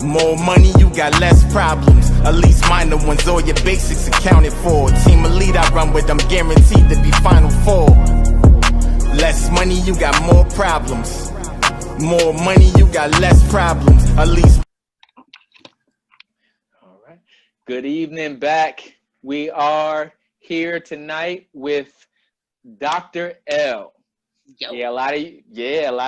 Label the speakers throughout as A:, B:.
A: More money, you got less problems. At least minor ones, all your basics accounted for. Team elite I run with, I'm guaranteed to be Final Four. Less money, you got more problems. More money, you got less problems. At least.
B: All right. Good evening back. We are here tonight with Dr. L.
C: Yo.
B: A lot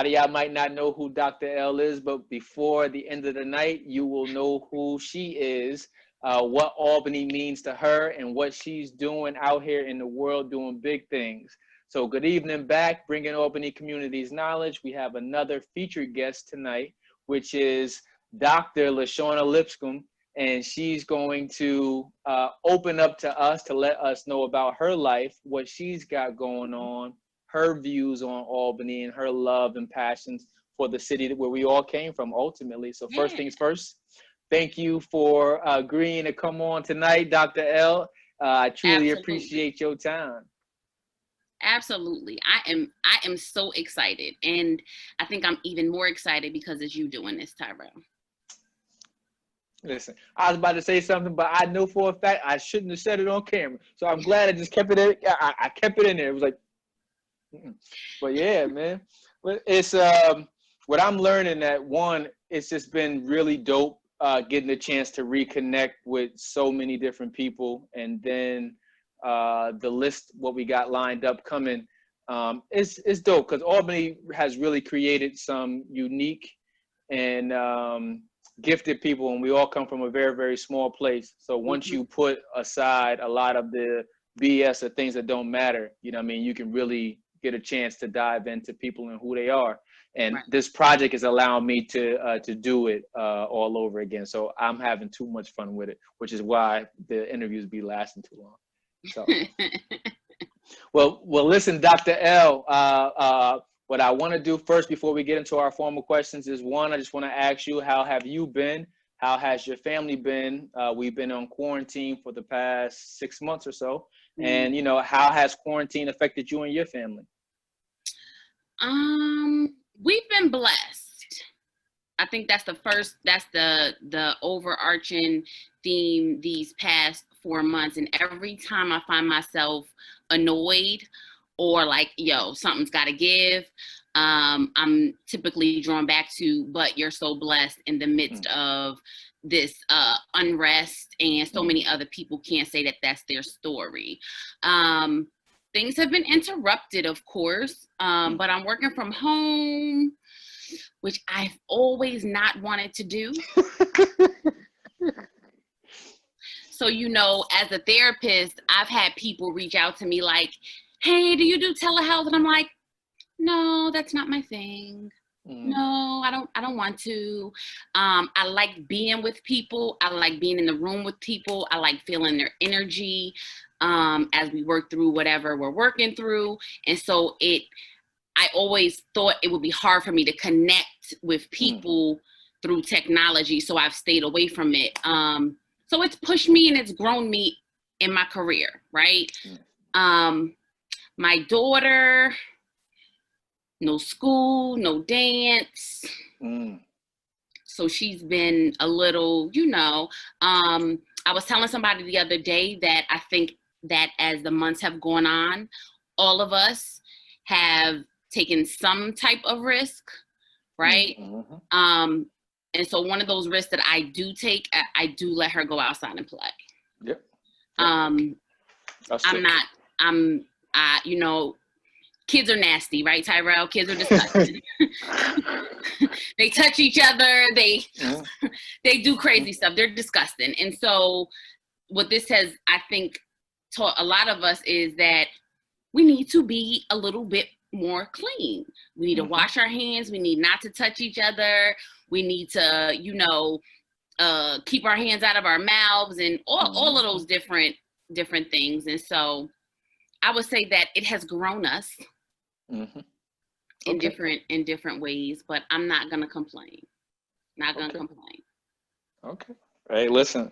B: of y'all might not know who Dr. L is, but before the end of the night, you will know who she is, what Albany means to her, and what she's doing out here in the world doing big things. So good evening back, bringing Albany community's knowledge. We have another featured guest tonight, which is Dr. LaShawna Lipscomb, and she's going to open up to us to let us know about her life, what she's got going on, her views on Albany, and her love and passions for the city where we all came from ultimately. So first things first, thank you for agreeing to come on tonight, Dr. L. I truly appreciate your time.
C: Absolutely. I am so excited. And I think I'm even more excited because it's you doing this, Tyrell.
B: Listen, I was about to say something, but I know for a fact I shouldn't have said it on camera. So I'm glad I just kept it in. I kept it in there. It was like, but yeah, man. But it's what I'm learning that one, it's just been really dope getting a chance to reconnect with so many different people, and then the list what we got lined up coming is dope because Albany has really created some unique and gifted people, and we all come from a very, very small place. So once you put aside a lot of the BS or things that don't matter, you know what I mean, you can really get a chance to dive into people and who they are. And this project is allowing me to do it all over again. So I'm having too much fun with it, which is why the interviews be lasting too long. So, well, listen, Dr. L, what I want to do first before we get into our formal questions is one, I just want to ask you, how have you been? How has your family been? We've been on quarantine for the past 6 months or so. And, you know, how has quarantine affected you and your family?
C: We've been blessed. I think that's the overarching theme these past 4 months. And every time I find myself annoyed or like, yo, something's got to give, I'm typically drawn back to, but you're so blessed in the midst of this unrest, and so many other people can't say that that's their story. Things have been interrupted, of course, but I'm working from home, which I've always not wanted to do. So, you know, as a therapist, I've had people reach out to me like, hey, do you do telehealth? And I'm like, no, that's not my thing. No, I don't want to. I like being with people. I like being in the room with people. I like feeling their energy as we work through whatever we're working through. And so I always thought it would be hard for me to connect with people through technology. So I've stayed away from it. So it's pushed me and it's grown me in my career, right? My daughter, no school, no dance. So she's been a little, you know, I was telling somebody the other day that I think that as the months have gone on, all of us have taken some type of risk, right? And so one of those risks that I do take, I do let her go outside and play.
B: Yep.
C: You know, kids are nasty, right, Tyrell? Kids are disgusting. They touch each other. They do crazy stuff. They're disgusting. And so what this has, I think, taught a lot of us is that we need to be a little bit more clean. We need to wash our hands. We need not to touch each other. We need to, you know, keep our hands out of our mouths and all of those different things. And so I would say that it has grown us in different ways, but I'm not gonna complain. Not gonna complain.
B: Okay. Hey, listen.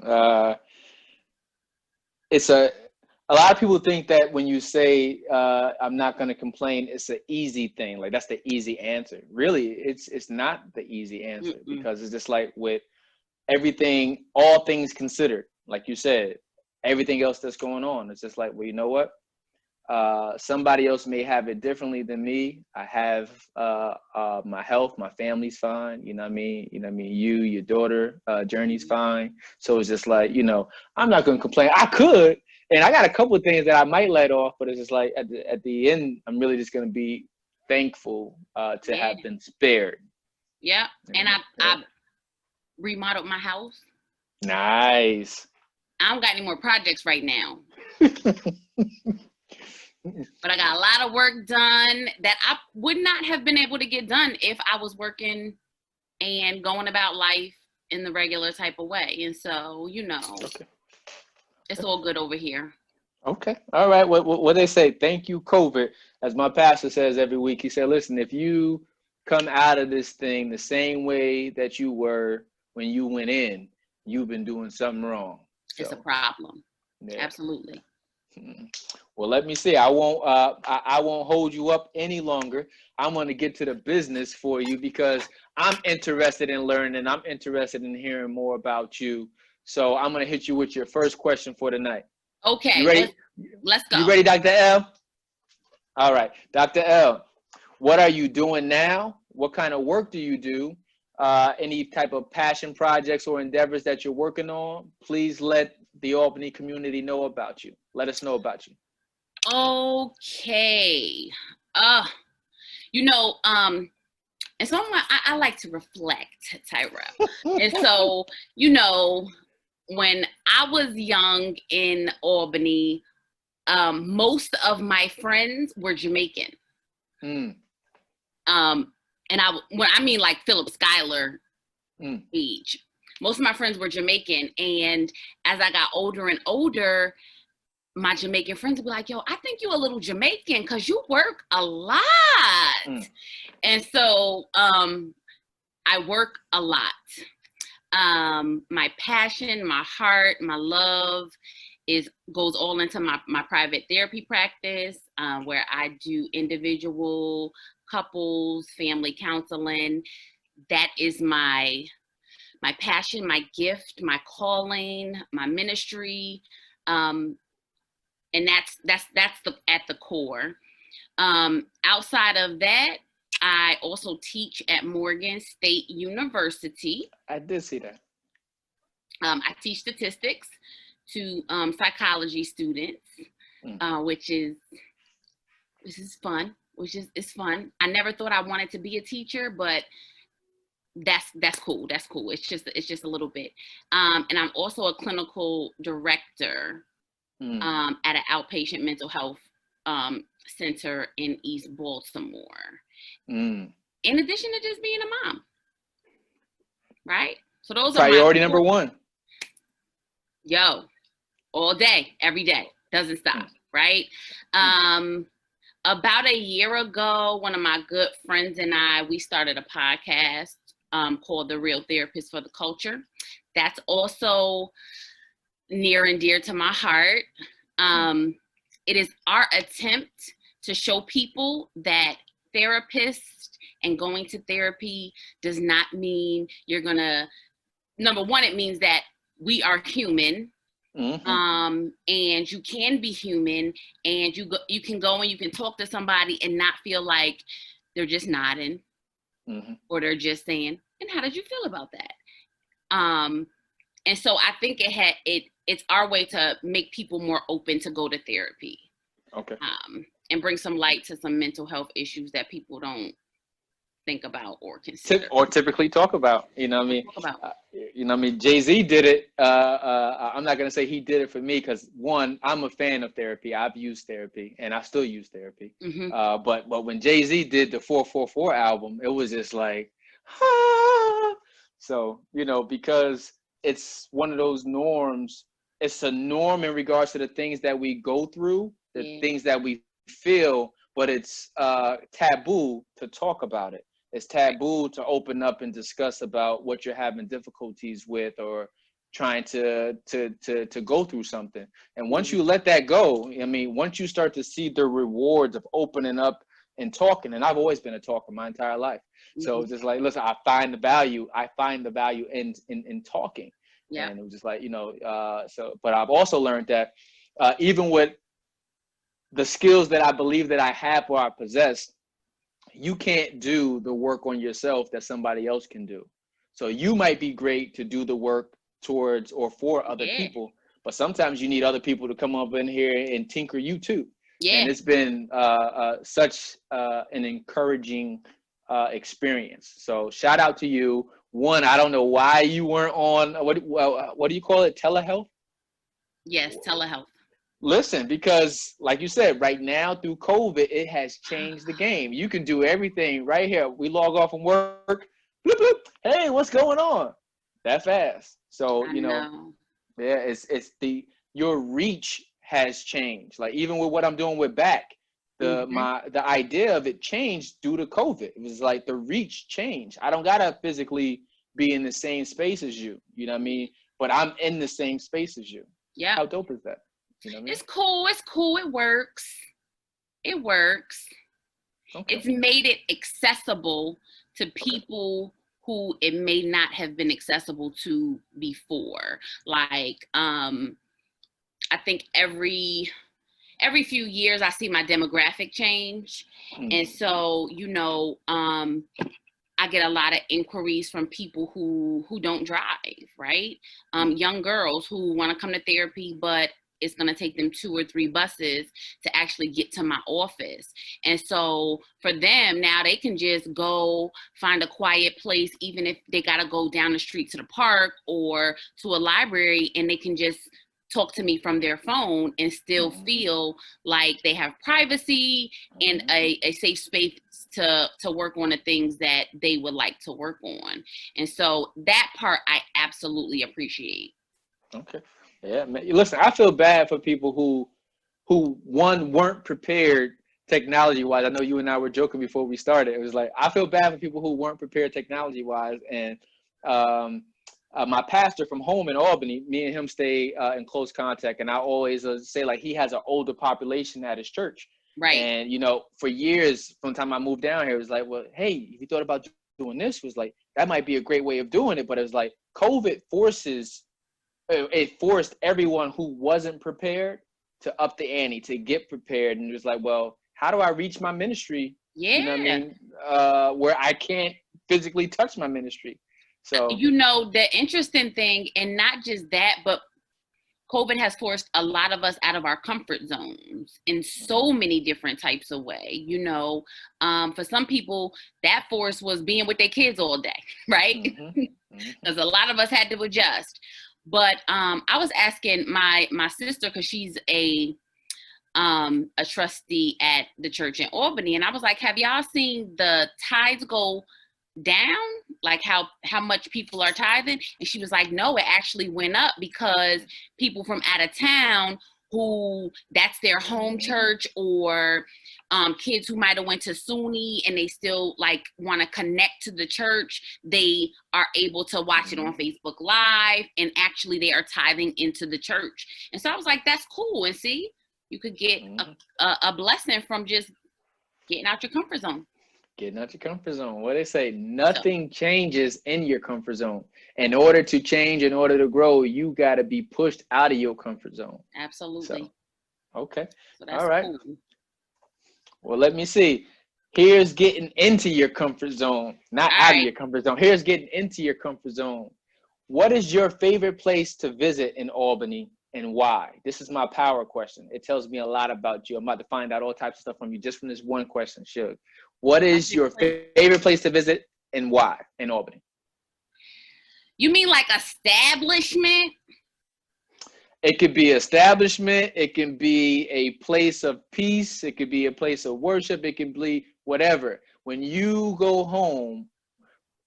B: It's a lot of people think that when you say I'm not going to complain, it's an easy thing. Like that's the easy answer. Really, it's not the easy answer because it's just like with everything, all things considered, like you said, everything else that's going on, it's just like, well, you know what? Somebody else may have it differently than me. I have my health, my family's fine. You know what I mean? You know what I mean? You, your daughter, Journey's fine. So it's just like, you know, I'm not going to complain. I could, and I got a couple of things that I might let off, but it's just like at the end, I'm really just going to be thankful to have been spared.
C: Yeah, and I remodeled my house.
B: Nice.
C: I don't got any more projects right now. But I got a lot of work done that I would not have been able to get done if I was working and going about life in the regular type of way. And so, you know, it's all good over here.
B: Okay. All right. What they say, thank you, COVID. As my pastor says every week, he said, listen, if you come out of this thing the same way that you were when you went in, you've been doing something wrong. So,
C: it's a problem.
B: Yeah.
C: Absolutely.
B: Well, let me see. I won't hold you up any longer. I'm going to get to the business for you because I'm interested in learning. I'm interested in hearing more about you. So I'm going to hit you with your first question for tonight.
C: Okay.
B: You ready?
C: Let's go.
B: You ready, Dr. L? All right. Dr. L, what are you doing now? What kind of work do you do? Any type of passion projects or endeavors that you're working on? Please let the Albany community know about you. Let us know about you.
C: Okay. You know, and so I like to reflect, Tyrell. And so, you know, when I was young in Albany, most of my friends were Jamaican. And when I mean like Philip Schuyler age, most of my friends were Jamaican. And as I got older and older, my Jamaican friends would be like, yo, I think you're a little Jamaican because you work a lot. And so I work a lot. My passion, my heart, my love goes all into my private therapy practice, where I do individual, couples, family counseling. That is my passion, my gift, my calling, my ministry. And that's at the core. Outside of that, I also teach at Morgan State University.
B: I did see that.
C: I teach statistics to psychology students, which is fun. It's fun. I never thought I wanted to be a teacher, but that's cool. That's cool. It's just a little bit. And I'm also a clinical director at an outpatient mental health center in East Baltimore. In addition to just being a mom, right? So those are
B: priority number one.
C: Yo, all day, every day, doesn't stop, right? About a year ago, one of my good friends and we started a podcast called The Real Therapist for the Culture. That's also near and dear to my heart. It is our attempt to show people that therapists and going to therapy does not mean you're gonna, number one, it means that we are human. And you can be human, and you can go and you can talk to somebody and not feel like they're just nodding or they're just saying, and how did you feel about that? And so I think it's our way to make people more open to go to therapy.
B: Okay.
C: And bring some light to some mental health issues that people don't think about or consider.
B: Or typically talk about, you know what I mean? You know what I mean? Jay-Z did it. I'm not going to say he did it for me because, one, I'm a fan of therapy. I've used therapy and I still use therapy. But when Jay-Z did the 444 album, it was just like, ah. So, you know, because it's one of those norms, it's a norm in regards to the things that we go through, the things that we feel, but it's taboo to talk about it. It's taboo to open up and discuss about what you're having difficulties with or trying to go through something. And once you let that go, I mean, once you start to see the rewards of opening up in talking, and I've always been a talker my entire life. So just like, listen, I find the value in talking.
C: Yeah.
B: And it was just like, but I've also learned that even with the skills that I believe that I have or I possess, you can't do the work on yourself that somebody else can do. So you might be great to do the work towards or for other people, but sometimes you need other people to come up in here and tinker you too.
C: Yeah.
B: And it's been such an encouraging experience. So shout out to you. One, I don't know why you weren't on, what do you call it? Telehealth?
C: Yes, telehealth.
B: Listen, because like you said, right now through COVID, it has changed the game. You can do everything right here. We log off from work. Bloop, bloop. Hey, what's going on? That fast. So, yeah, it's your reach has changed. Like even with what I'm doing with back, the idea of it changed due to COVID. It was like the reach changed. I don't gotta physically be in the same space as you. You know what I mean? But I'm in the same space as you.
C: Yeah.
B: How dope is that? You know what I mean?
C: It's cool. It's cool. It works. It works. Okay. It's made it accessible to people who it may not have been accessible to before. Like, I think every few years I see my demographic change. And so, I get a lot of inquiries from people who don't drive, right? Young girls who want to come to therapy, but it's going to take them 2 or 3 buses to actually get to my office. And so for them, now they can just go find a quiet place, even if they got to go down the street to the park or to a library, and they can just talk to me from their phone and still feel like they have privacy and a safe space to work on the things that they would like to work on. And so that part I absolutely appreciate.
B: Okay. Yeah, man. Listen, I feel bad for people who weren't prepared technology wise. I know you and I were joking before we started. It was like, I feel bad for people who weren't prepared technology wise. And my pastor from home in Albany, me and him stay in close contact. And I always say like he has an older population at his church.
C: Right.
B: And, for years from the time I moved down here, it was like, well, hey, if you thought about doing this, it was like, that might be a great way of doing it. But it was like COVID forced everyone who wasn't prepared to up the ante, to get prepared. And it was like, well, how do I reach my ministry?
C: Yeah.
B: You know what I mean? Where I can't physically touch my ministry. So,
C: the interesting thing, and not just that, but COVID has forced a lot of us out of our comfort zones in so many different types of way. For some people, that force was being with their kids all day, right? Because a lot of us had to adjust. But I was asking my sister, because she's a trustee at the church in Albany, and I was like, have y'all seen the tithes go down? Like how much people are tithing? And she was like, no, it actually went up because people from out of town who that's their home church, or kids who might have went to SUNY and they still like want to connect to the church, they are able to watch it on Facebook Live, and actually they are tithing into the church. And so I was like, that's cool. And see, you could get a blessing from just getting out your comfort zone.
B: Getting out your comfort zone. What they say, nothing changes in your comfort zone. In order to change, in order to grow, you got to be pushed out of your comfort zone.
C: Absolutely.
B: So, okay.
C: So that's
B: all right.
C: Cool.
B: Well, let me see. Here's getting into your comfort zone, not out of your comfort zone. Here's getting into your comfort zone. What is your favorite place to visit in Albany, and why? This is my power question. It tells me a lot about you. I'm about to find out all types of stuff from you just from this one question, Suge. What is your favorite place to visit, and why in Albany?
C: You mean like establishment?
B: It could be establishment. It can be a place of peace. It could be a place of worship. It can be whatever. When you go home,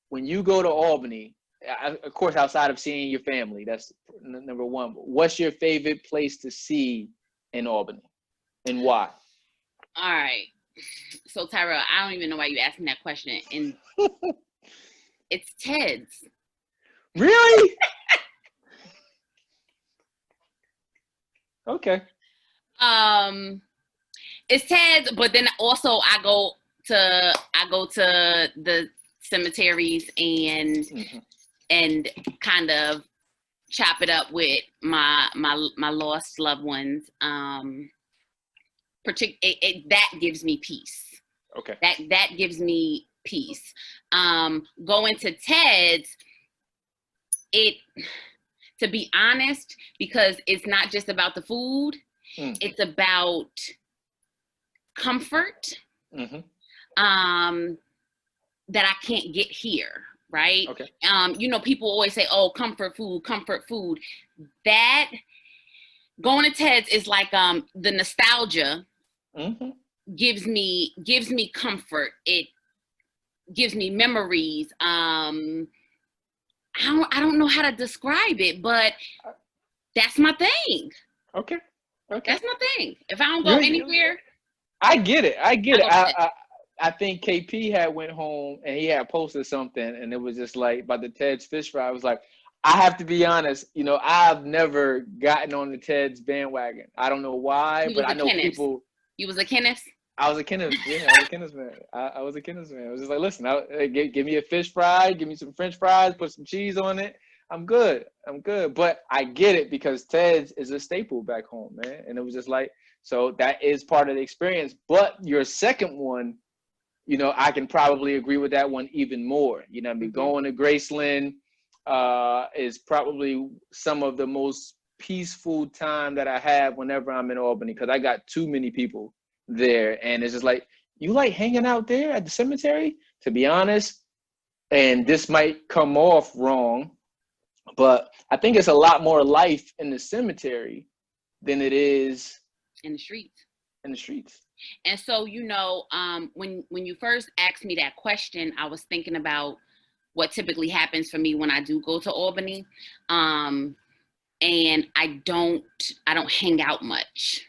B: when you go to Albany, of course, outside of seeing your family, that's number one. What's your favorite place to see in Albany, and why?
C: All right. So Tyrell, I don't even know why you asked me that question. And it's Ted's.
B: Really? Okay.
C: It's Ted's, but then also I go to the cemeteries and kind of chop it up with my lost loved ones. That gives me peace.
B: Okay.
C: That gives me peace. Going to Ted's, to be honest, because it's not just about the food, it's about comfort that I can't get here, right?
B: Okay.
C: You know, people always say, oh, comfort food. That going to Ted's is like the nostalgia gives me comfort. It gives me memories. I don't know how to describe it, but that's my thing.
B: Okay.
C: That's my thing. If I don't go anywhere,
B: I get it. I think KP had went home and he had posted something, and it was just like about the Ted's fish fry. I was like, I have to be honest, you know, I've never gotten on the Ted's bandwagon. I don't know why, but I know people.
C: You was a Kenneth?
B: I was a Kenneth. Yeah, I was a Kenneth man. I was a Kenneth man. I was just like, listen, give me a fish fry, give me some French fries, put some cheese on it. I'm good. But I get it because Ted's is a staple back home, man. And it was just like, so that is part of the experience. But your second one, you know, I can probably agree with that one even more. You know what I mean? Going to Graceland is probably some of the most peaceful time that I have whenever I'm in Albany, because I got too many people there. And it's just like, you like hanging out there at the cemetery? To be honest, and this might come off wrong, but I think it's a lot more life in the cemetery than it is
C: in the streets. And so, you know, when you first asked me that question, I was thinking about what typically happens for me when I do go to Albany. And I don't hang out much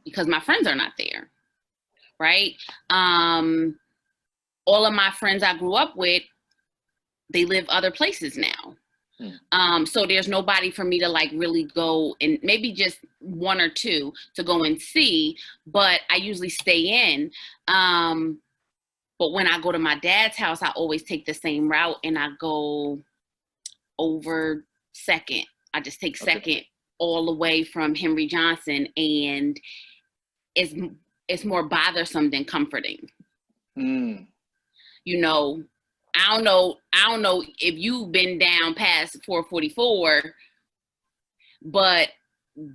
C: because my friends are not there, right? All of my friends I grew up with, they live other places now. So there's nobody for me to like really go, and maybe just one or two to go and see, but I usually stay in. But when I go to my dad's house, I always take the same route and I go over Second. I just take Second all the way from Henry Johnson, and it's more bothersome than comforting. You know, I don't know if you've been down past 444, but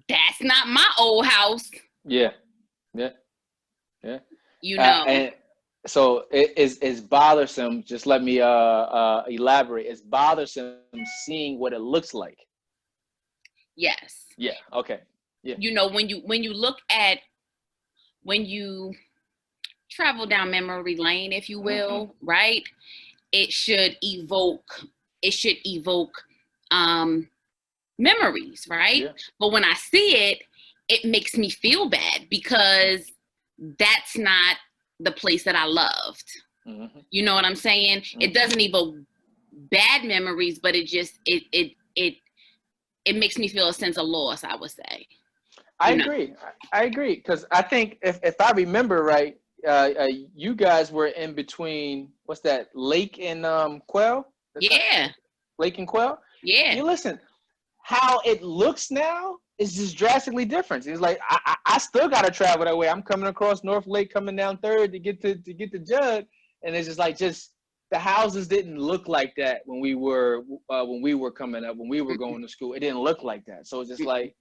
C: that's not my old house.
B: Yeah.
C: You know.
B: And so it's bothersome. Just let me elaborate. It's bothersome seeing what it looks like.
C: Yes.
B: Yeah. Okay. Yeah.
C: You know, when you travel down memory lane, if you will, right? It should evoke memories, right? Yeah. But when I see it, it makes me feel bad because that's not the place that I loved. You know what I'm saying? It doesn't evoke bad memories, but it just it makes me feel a sense of loss, I would say. I agree because I think if I remember right, you guys were in between, what's that, Lake and Quail? Lake and Quail? Yeah. You listen, how it looks now is just drastically different. It's like I still gotta travel that way. I'm coming across North Lake, coming down Third to get to Judd, and it's just like the houses didn't look like that when we were coming up, when we were going to school. It didn't look like that. So it's just like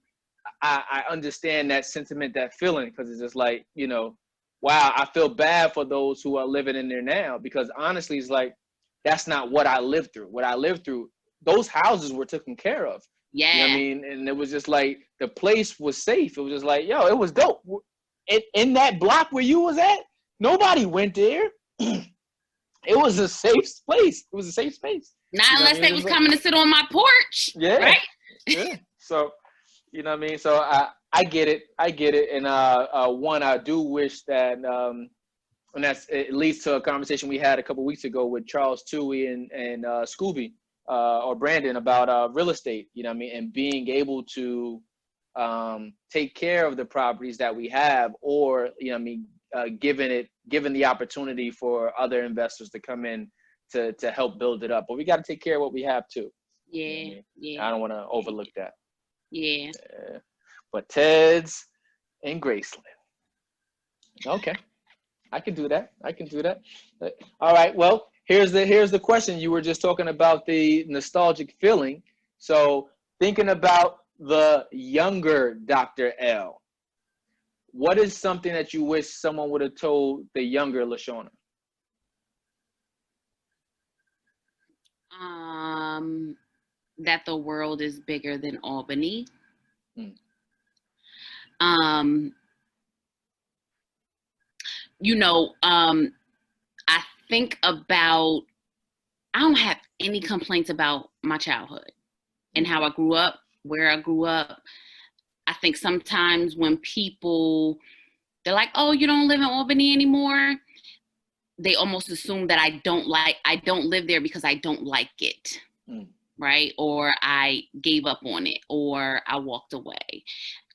C: I understand that sentiment, that feeling, because it's just like, you know, wow, I feel bad for those who are living in there now, because honestly, it's like, that's not what I lived through. What I lived through, those houses were taken care of. Yeah. You know what I mean? And it was just like, the place was safe. It was just like, yo, it was dope. In that block where you was at, nobody went there. It was a safe place. It was a safe space. Not unless they was coming to sit on my porch. Yeah. Right? Yeah. So, you know what I mean? So I get it. And one, I do wish that, and it leads to a conversation we had a couple weeks ago with Charles Toohey and Scooby or Brandon about real estate, you know what I mean? And being able to take care of the properties that we have, or, you know what I mean,
B: given the opportunity for other investors to come in to help build it up. But we got to take care of what we have too.
C: Yeah,
B: You know what I mean?
C: yeah.
B: I don't want to overlook that.
C: Yeah.
B: But Ted's in Graceland. Okay, I can do that. All right. Well, here's the question. You were just talking about the nostalgic feeling. So thinking about the younger Dr. L, what is something that you wish someone would have told the younger LaShawna?
C: That the world is bigger than Albany. I think about, I don't have any complaints about my childhood and how I grew up, where I grew up. I think sometimes when people, they're like, oh, you don't live in Albany anymore, they almost assume that I don't live there because I don't like it. Right? Or I gave up on it, or I walked away.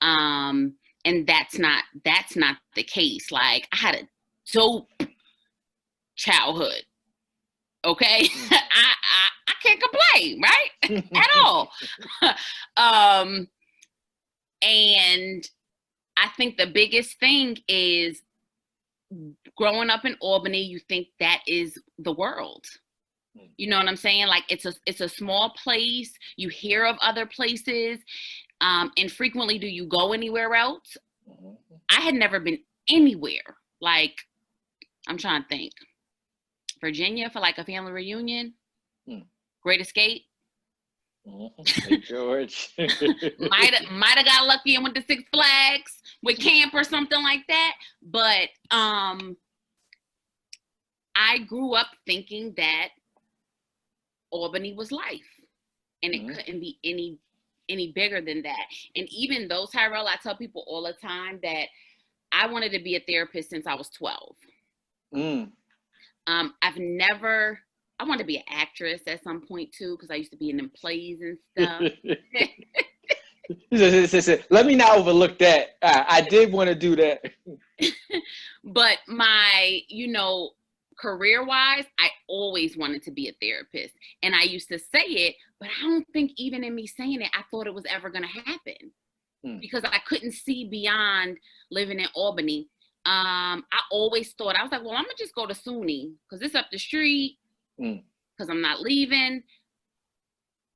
C: And that's not the case. Like, I had a dope childhood. Okay. I can't complain, right? At all. And I think the biggest thing is growing up in Albany, you think that is the world. You know what I'm saying? Like, it's a small place. You hear of other places. Infrequently do you go anywhere else. I had never been anywhere. Like, I'm trying to think. Virginia for like a family reunion. Great Escape.
B: Hey, George.
C: might have got lucky and went to Six Flags with camp or something like that. But I grew up thinking that Albany was life, and it couldn't be any bigger than that. And even though, Tyrell, I tell people all the time that I wanted to be a therapist since I was 12. I wanted to be an actress at some point too, because I used to be in them plays and stuff.
B: Let me not overlook that. I did want to do that.
C: But my, career-wise, I always wanted to be a therapist. And I used to say it, but I don't think even in me saying it, I thought it was ever going to happen. Because I couldn't see beyond living in Albany. I always thought, I was like, well, I'm going to just go to SUNY because it's up the street, because I'm not leaving.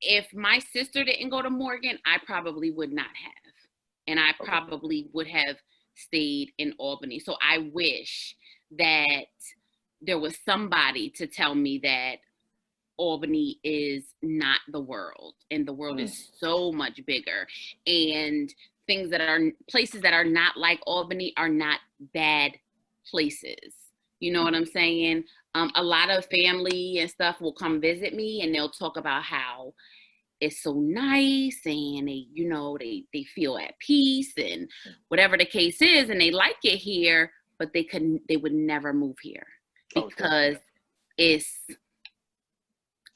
C: If my sister didn't go to Morgan, I probably would not have. And I probably would have stayed in Albany. So I wish that there was somebody to tell me that Albany is not the world, and the world is so much bigger, and places that are not like Albany are not bad places. You know what I'm saying? A lot of family and stuff will come visit me, and they'll talk about how it's so nice, and they feel at peace, and whatever the case is, and they like it here, but they would never move here because it's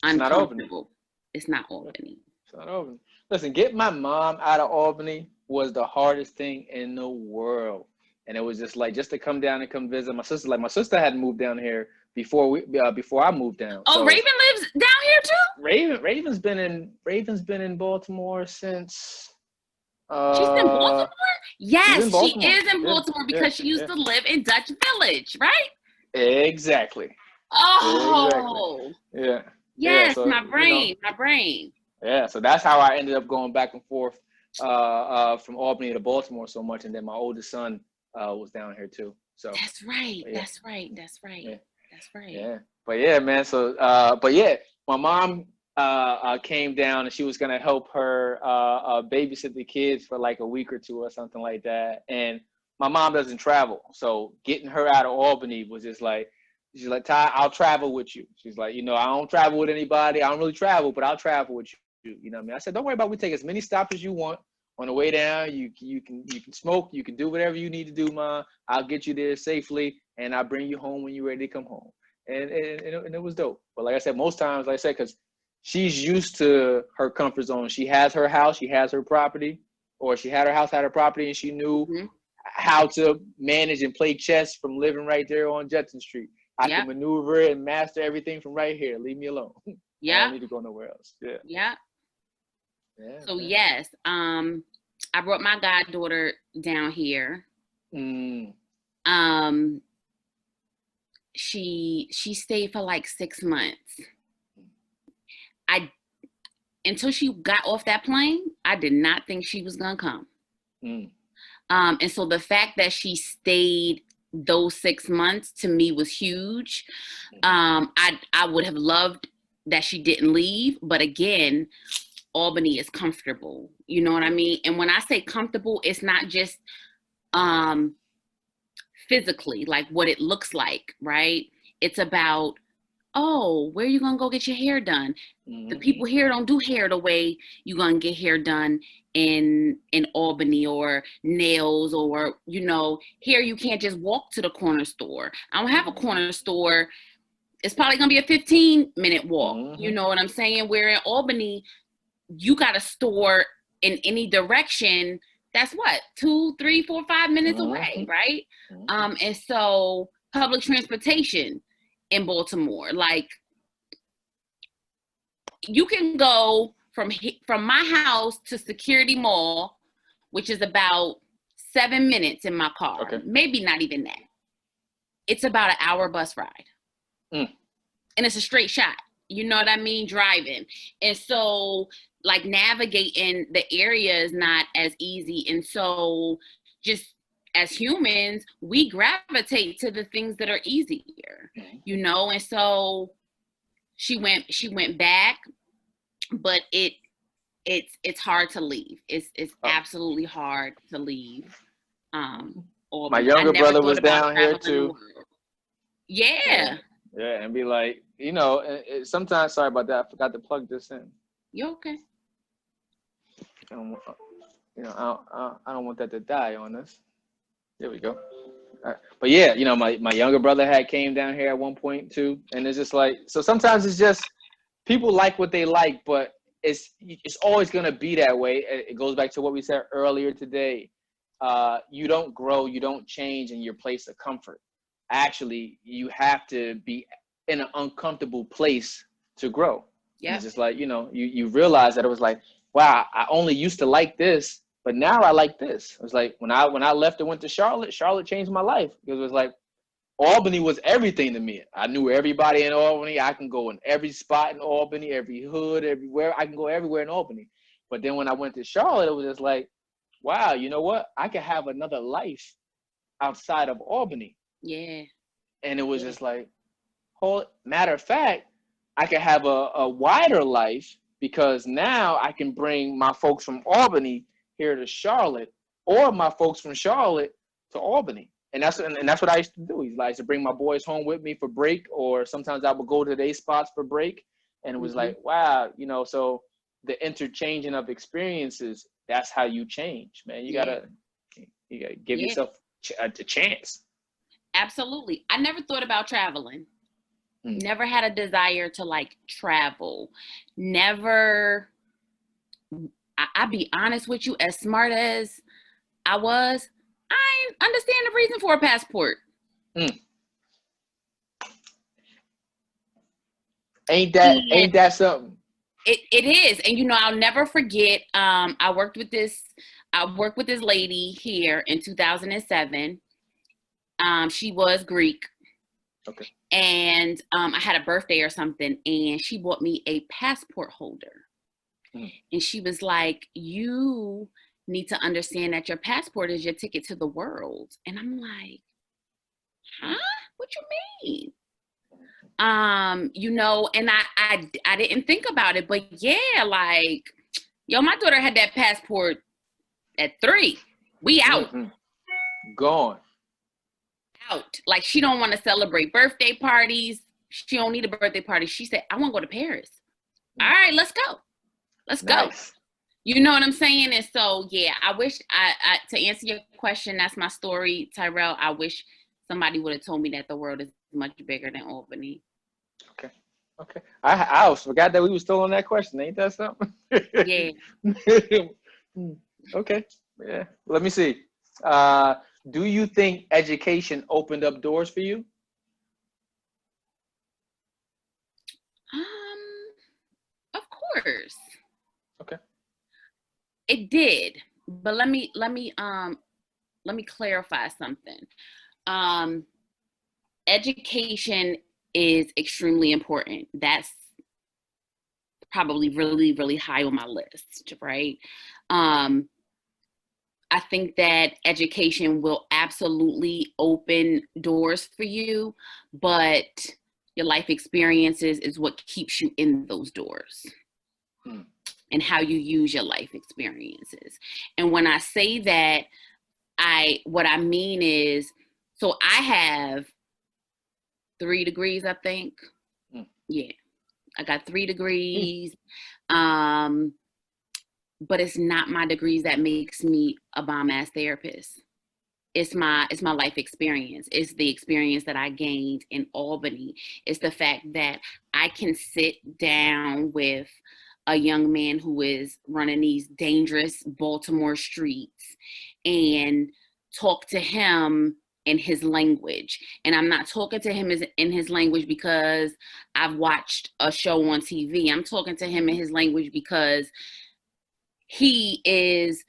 C: uncomfortable. It's not Albany.
B: It's not Albany. Listen, getting my mom out of Albany was the hardest thing in the world. And it was just to come down and come visit my sister. Like, my sister hadn't moved down here before I moved down.
C: Oh, so, Raven lives down here too?
B: Raven's been in Baltimore since
C: she's in Baltimore? Yes, she is in Baltimore because she used to live in Dutch Village, right?
B: Exactly.
C: Oh.
B: Exactly. Yeah.
C: Yes,
B: so,
C: my brain.
B: Yeah, so that's how I ended up going back and forth from Albany to Baltimore so much, and then my oldest son was down here too. So
C: that's right.
B: Yeah.
C: That's right.
B: Yeah.
C: That's right.
B: Yeah, but yeah, man. So, my mom came down, and she was gonna help her babysit the kids for like a week or two or something like that. And my mom doesn't travel, so getting her out of Albany was just like, she's like, Ty, I'll travel with you. She's like, I don't travel with anybody. I don't really travel, but I'll travel with you. You know what I mean? I said, don't worry about it. We take as many stops as you want. On the way down, you can smoke. You can do whatever you need to do, Ma. I'll get you there safely, and I'll bring you home when you're ready to come home. And it was dope. But like I said, most times, like I said, because she's used to her comfort zone. She has her house. She has her property. Or she had her house, had her property, and she knew how to manage and play chess from living right there on Judson Street. I can maneuver and master everything from right here. Leave me alone.
C: Yeah.
B: I don't need to go nowhere else. Yeah.
C: Yeah.
B: Yeah.
C: So yes, I brought my goddaughter down here. She stayed for like 6 months. Until she got off that plane, I did not think she was gonna come. And so the fact that she stayed those 6 months to me was huge. I would have loved that she didn't leave, but again, Albany is comfortable. You know what I mean? And when I say comfortable, it's not just physically, like what it looks like, right? It's about, oh, where are you gonna go get your hair done? The people here don't do hair the way you're gonna get hair done in Albany, or nails, or, you know, here you can't just walk to the corner store. I don't have a corner store. It's probably gonna be a 15-minute walk. You know what I'm saying? Where in Albany, you got a store in any direction that's what, 2, 3, 4, 5 minutes away, right? And so public transportation in Baltimore, like, you can go from my house to Security Mall, which is about 7 minutes in my car. Maybe not even that. It's about an hour bus ride. And it's a straight shot. You know what I mean? Driving. And so, like, navigating the area is not as easy. And so just as humans, we gravitate to the things that are easier, you know? And so she went back, but it's hard to leave. It's absolutely hard to leave.
B: My younger brother was down here too.
C: Yeah.
B: Yeah, and be like, you know, sometimes, sorry about that, I forgot to plug this in.
C: You okay?
B: I don't want that to die on us. There we go. But yeah, you know, my younger brother had came down here at one point too, and it's just like, so sometimes it's just people like what they like, but it's always gonna be that way. It goes back to what we said earlier today. You don't grow, you don't change in your place of comfort. Actually, you have to be in an uncomfortable place to grow. Yeah. It's just like, you know, you realize that it was like, wow, I only used to like this, but now I like this. It was like when I left and went to Charlotte changed my life, because it was like Albany was everything to me. I knew everybody in Albany. I can go in every spot in Albany, every hood, everywhere. I can go everywhere in Albany. But then when I went to Charlotte, it was just like, wow, you know what? I could have another life outside of Albany.
C: Yeah.
B: And it was just like, matter of fact, I could have a wider life, because now I can bring my folks from Albany here to Charlotte, or my folks from Charlotte to Albany. And that's what I used to do. I used to bring my boys home with me for break, or sometimes I would go to their spots for break. And it was like, wow, you know, so the interchanging of experiences, that's how you change, man. You gotta give yourself a chance.
C: Absolutely. I never thought about traveling. Never had a desire to like travel. Never. I'll be honest with you, as smart as I was, I didn't understand the reason for a passport.
B: Ain't that something?
C: It is. And you know, I'll never forget, I worked with this lady here in 2007. She was Greek.
B: Okay.
C: And I had a birthday or something, and she bought me a passport holder. And she was like, you need to understand that your passport is your ticket to the world. And I'm like, huh? What you mean? You know, and I didn't think about it, but yeah, like, yo, my daughter had that passport at 3. We out.
B: Gone.
C: Out. Like, she don't want to celebrate birthday parties. She don't need a birthday party. She said, I want to go to Paris. All right, let's go. Let's go. You know what I'm saying? And so, yeah, I wish I to answer your question, that's my story, Tyrell. I wish somebody would have told me that the world is much bigger than Albany.
B: Okay. I forgot that we were still on that question. Ain't that something?
C: Yeah.
B: Okay. Yeah. Let me see. do you think education opened up doors for you?
C: Of course.
B: Okay.
C: It did. But let me clarify something. Education is extremely important. That's probably really, really high on my list, right? I think that education will absolutely open doors for you, but your life experiences is what keeps you in those doors and how you use your life experiences. And when I say that, what I mean is, so I have 3 degrees, I think. Yeah, I got 3 degrees. But it's not my degrees that makes me a bomb ass therapist. It's my life experience. It's the experience that I gained in Albany. It's the fact that I can sit down with a young man who is running these dangerous Baltimore streets and talk to him in his language. And I'm not talking to him in his language because I've watched a show on TV. I'm talking to him in his language because he is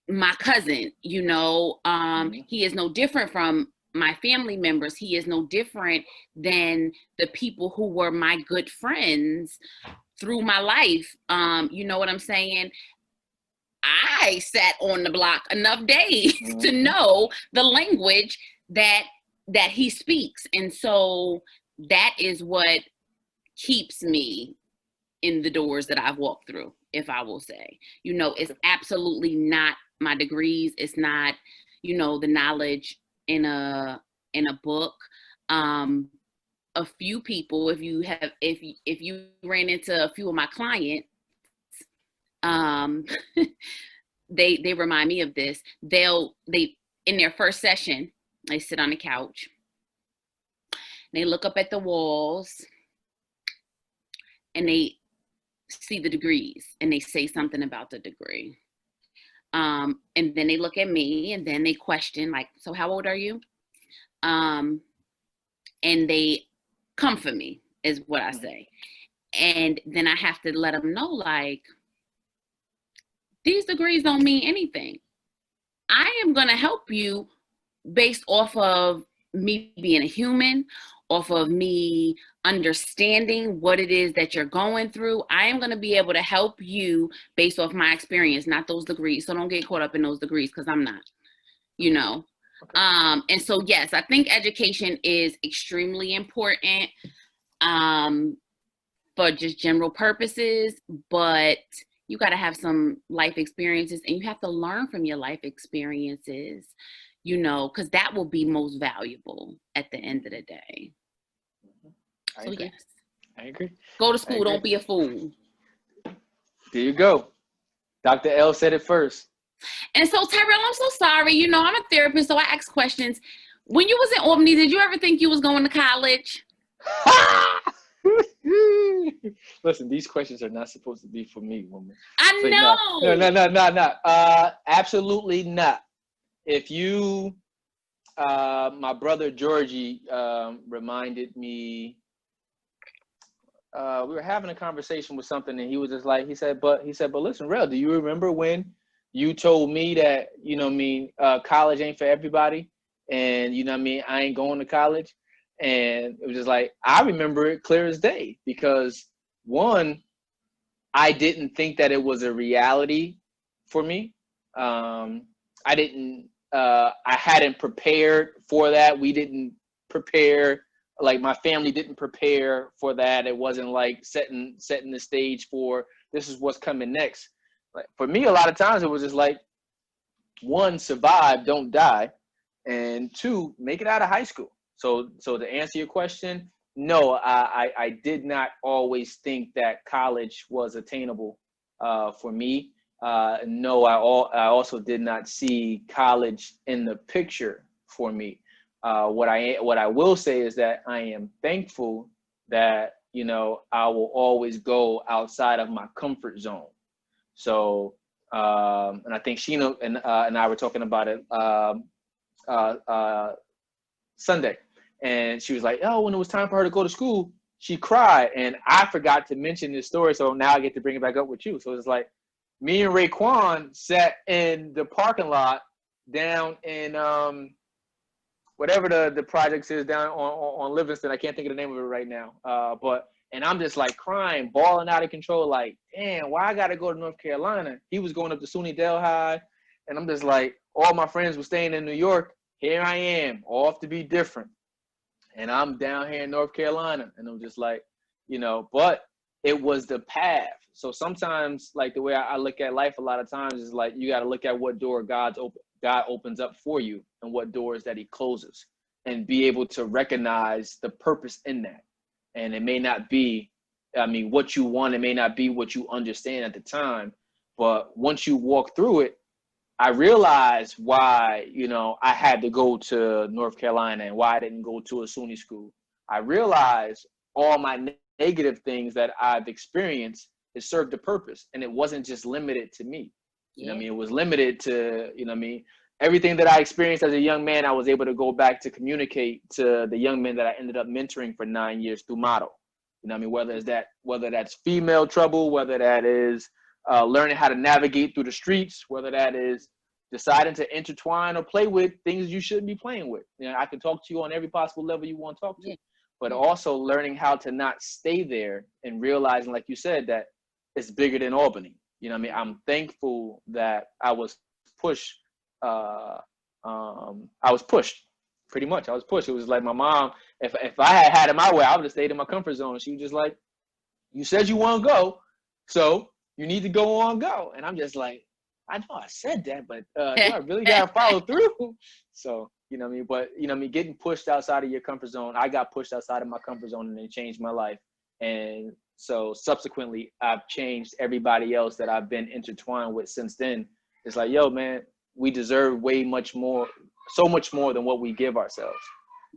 C: my cousin, you know. He is no different from my family members. He is no different than the people who were my good friends through my life. You know what I'm saying? I sat on the block enough days to know the language that he speaks. And so that is what keeps me in the doors that I've walked through, if I will say. You know, it's absolutely not my degrees. It's not, you know, the knowledge in a book. A few people, if you ran into a few of my clients, they remind me of this. They in their first session, they sit on the couch, they look up at the walls, and they see the degrees, and they say something about the degree. And then they look at me, and then they question, like, so how old are you? And they comfort me, is what I say. And then I have to let them know, like, these degrees don't mean anything. I am going to help you based off of me being a human, off of me understanding what it is that you're going through. I am going to be able to help you based off my experience, not those degrees. So don't get caught up in those degrees, because I'm not, you know. Okay. And so, yes, I think education is extremely important for just general purposes, but you got to have some life experiences, and you have to learn from your life experiences, you know, because that will be most valuable at the end of the day.
B: I agree.
C: Yes.
B: I agree.
C: Go to school. Don't be a fool.
B: There you go. Dr. L said it first.
C: And so, Tyrell, I'm so sorry. You know, I'm a therapist, so I ask questions. When you was in Albany, did you ever think you was going to college?
B: Listen, these questions are not supposed to be for me, woman.
C: I know.
B: No. Absolutely not. If you, my brother Georgie reminded me, we were having a conversation with something, and he was just like, he said, but listen, Rel, do you remember when you told me that, you know what I mean, college ain't for everybody, and you know what I mean, I ain't going to college? And it was just like, I remember it clear as day, because one, I didn't think that it was a reality for me. I hadn't prepared for that. We didn't prepare, like my family didn't prepare for that. It wasn't like setting the stage for this is what's coming next. Like for me, a lot of times it was just like, one, survive, don't die, and two, make it out of high school. So to answer your question, no, I did not always think that college was attainable for me. No, I also did not see college in the picture for me. What I will say is that I am thankful that, you know, I will always go outside of my comfort zone. So, and I think Sheena and I were talking about it Sunday. And she was like, oh, when it was time for her to go to school, she cried. And I forgot to mention this story. So now I get to bring it back up with you. So it's like me and Raekwon sat in the parking lot down in whatever the projects is down on Livingston. I can't think of the name of it right now. And I'm just like crying, bawling out of control. Like, damn, why I got to go to North Carolina? He was going up to SUNY Delhi. And I'm just like, all my friends were staying in New York. Here I am, off to be different. And I'm down here in North Carolina. And I'm just like, but it was the path. So sometimes, like the way I look at life a lot of times is like, you got to look at what door God opens up for you and what doors that he closes, and be able to recognize the purpose in that. And it may not be, what you want, it may not be what you understand at the time, but once you walk through it, I realized why, I had to go to North Carolina and why I didn't go to a SUNY school. I realized all my negative things that I've experienced, it served a purpose, and it wasn't just limited to me. It was limited to, everything that I experienced as a young man, I was able to go back to communicate to the young men that I ended up mentoring for 9 years through Model. Whether that's female trouble, whether that is learning how to navigate through the streets, whether that is deciding to intertwine or play with things you shouldn't be playing with. I can talk to you on every possible level you want to talk to, but also learning how to not stay there and realizing, like you said, that it's bigger than Albany. I'm thankful that I was pushed. I was pushed, pretty much. I was pushed. It was like my mom, if I had it my way, I would have stayed in my comfort zone. She was just like, you said you want to go, so you need to go. And I'm just like, I know I said that, but do I really got to follow through? So, but, getting pushed outside of your comfort zone, I got pushed outside of my comfort zone, and it changed my life. And so subsequently, I've changed everybody else that I've been intertwined with since then. It's like, yo, man, we deserve way much more, so much more than what we give ourselves.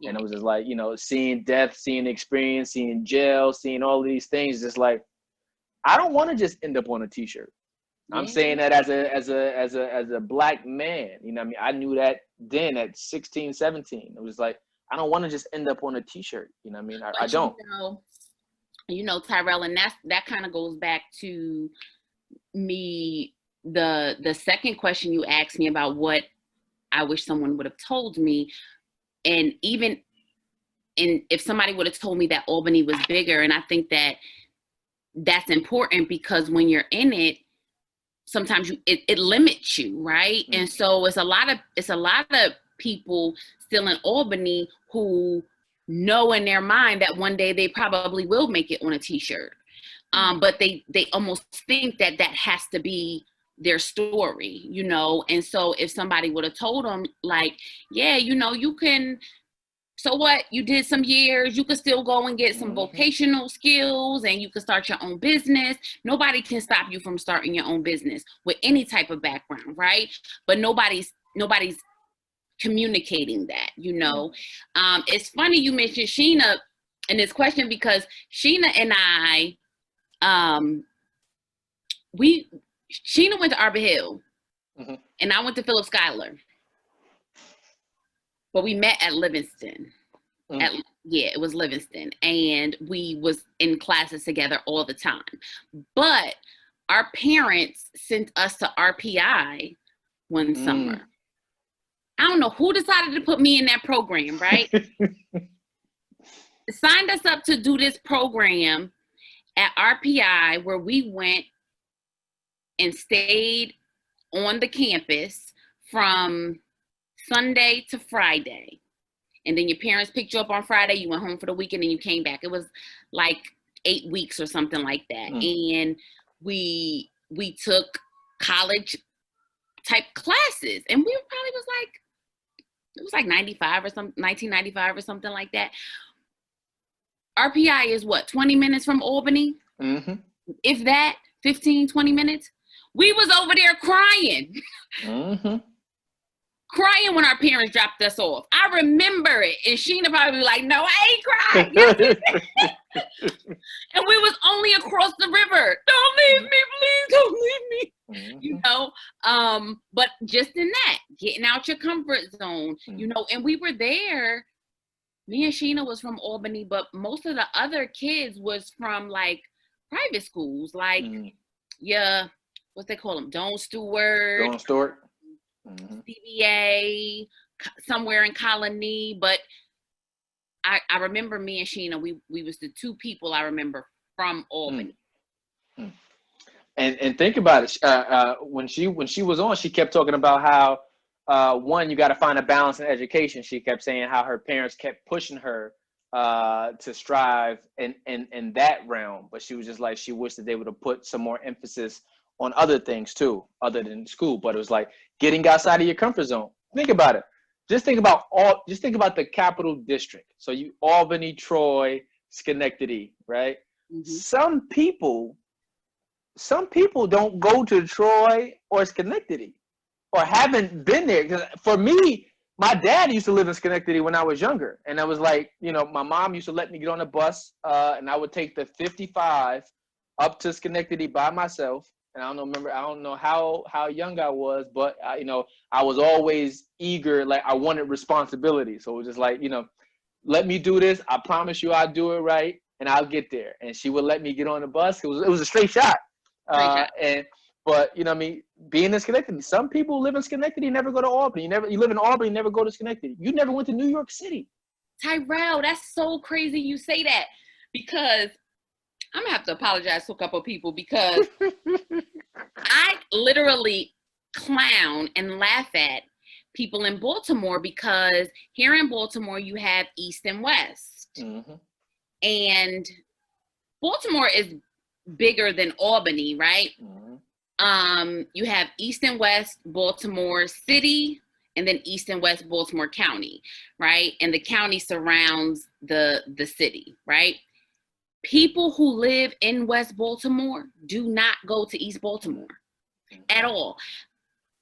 B: And it was just like, seeing death, seeing experience, seeing jail, seeing all these things, just like, I don't want to just end up on a t-shirt. I'm saying that as a black man, I knew that then at 16, 17. It was like, I don't want to just end up on a t-shirt. I don't.
C: Tyrell, and that kind of goes back to me, the second question you asked me about what I wish someone would have told me. And if somebody would have told me that Albany was bigger, and I think that's important, because when you're in it, sometimes it limits you, right? Mm-hmm. And so it's a lot of people still in Albany who know in their mind that one day they probably will make it on a t-shirt. But they almost think that has to be their story, And so if somebody would have told them, like, yeah, you can, so what, you did some years, you could still go and get some vocational skills, and you can start your own business. Nobody can stop you from starting your own business with any type of background, right? But nobody's communicating that, It's funny you mentioned Sheena in this question, because Sheena and I, Sheena went to Arbor Hill, and I went to Phillips Schuyler, but we met at Livingston. It was Livingston, and we was in classes together all the time. But our parents sent us to RPI one summer. I don't know who decided to put me in that program, right? Signed us up to do this program at RPI, where we went and stayed on the campus from Sunday to Friday. And then your parents picked you up on Friday, you went home for the weekend, and you came back. It was like 8 weeks or something like that. And we took college type classes, and we probably it was like 1995 or something like that. RPI is what, 20 minutes from Albany? If that, 15, 20 minutes. We was over there crying. Crying when our parents dropped us off. I remember it. And Sheena probably be like, no, I ain't crying. And we was only across the river. Don't leave me, please, don't leave me. you know. But just in that, getting out your comfort zone, you know, and we were there. Me and Sheena was from Albany, but most of the other kids was from like private schools, like what they call them, Don Stewart, CBA, somewhere in Colony. But I remember me and Sheena, we was the two people I remember from Albany.
B: And think about it. When she was on, she kept talking about how one, you got to find a balance in education. She kept saying how her parents kept pushing her to strive in that realm, but she was just like, she wished that they would have put some more emphasis on other things too, other than school. But it was like getting outside of your comfort zone. Think about it. Just think about the capital district. So you Albany, Troy, Schenectady, right? Some people don't go to Troy or Schenectady or haven't been there. 'Cause for me, my dad used to live in Schenectady when I was younger. And I was like, you know, my mom used to let me get on a bus and I would take the 55 up to Schenectady by myself. And I don't know how young I was, but you know, I was always eager. Like I wanted responsibility. So it was just like, you know, let me do this. I promise you I'll do it right. And I'll get there. And she would let me get on the bus. It was a straight shot. But you know what I mean, being in Schenectady, some people live in Schenectady, never go to Albany. You live in Albany, never go to Schenectady. You never went to New York City.
C: Tyrell, that's so crazy you say that, because I'm gonna have to apologize to a couple of people, because I literally clown and laugh at people in Baltimore, because here in Baltimore you have East and West, and Baltimore is bigger than Albany, right? You have East and West Baltimore City, and then East and West Baltimore County, right? And the county surrounds the city, right? People who live in West Baltimore do not go to East Baltimore at all.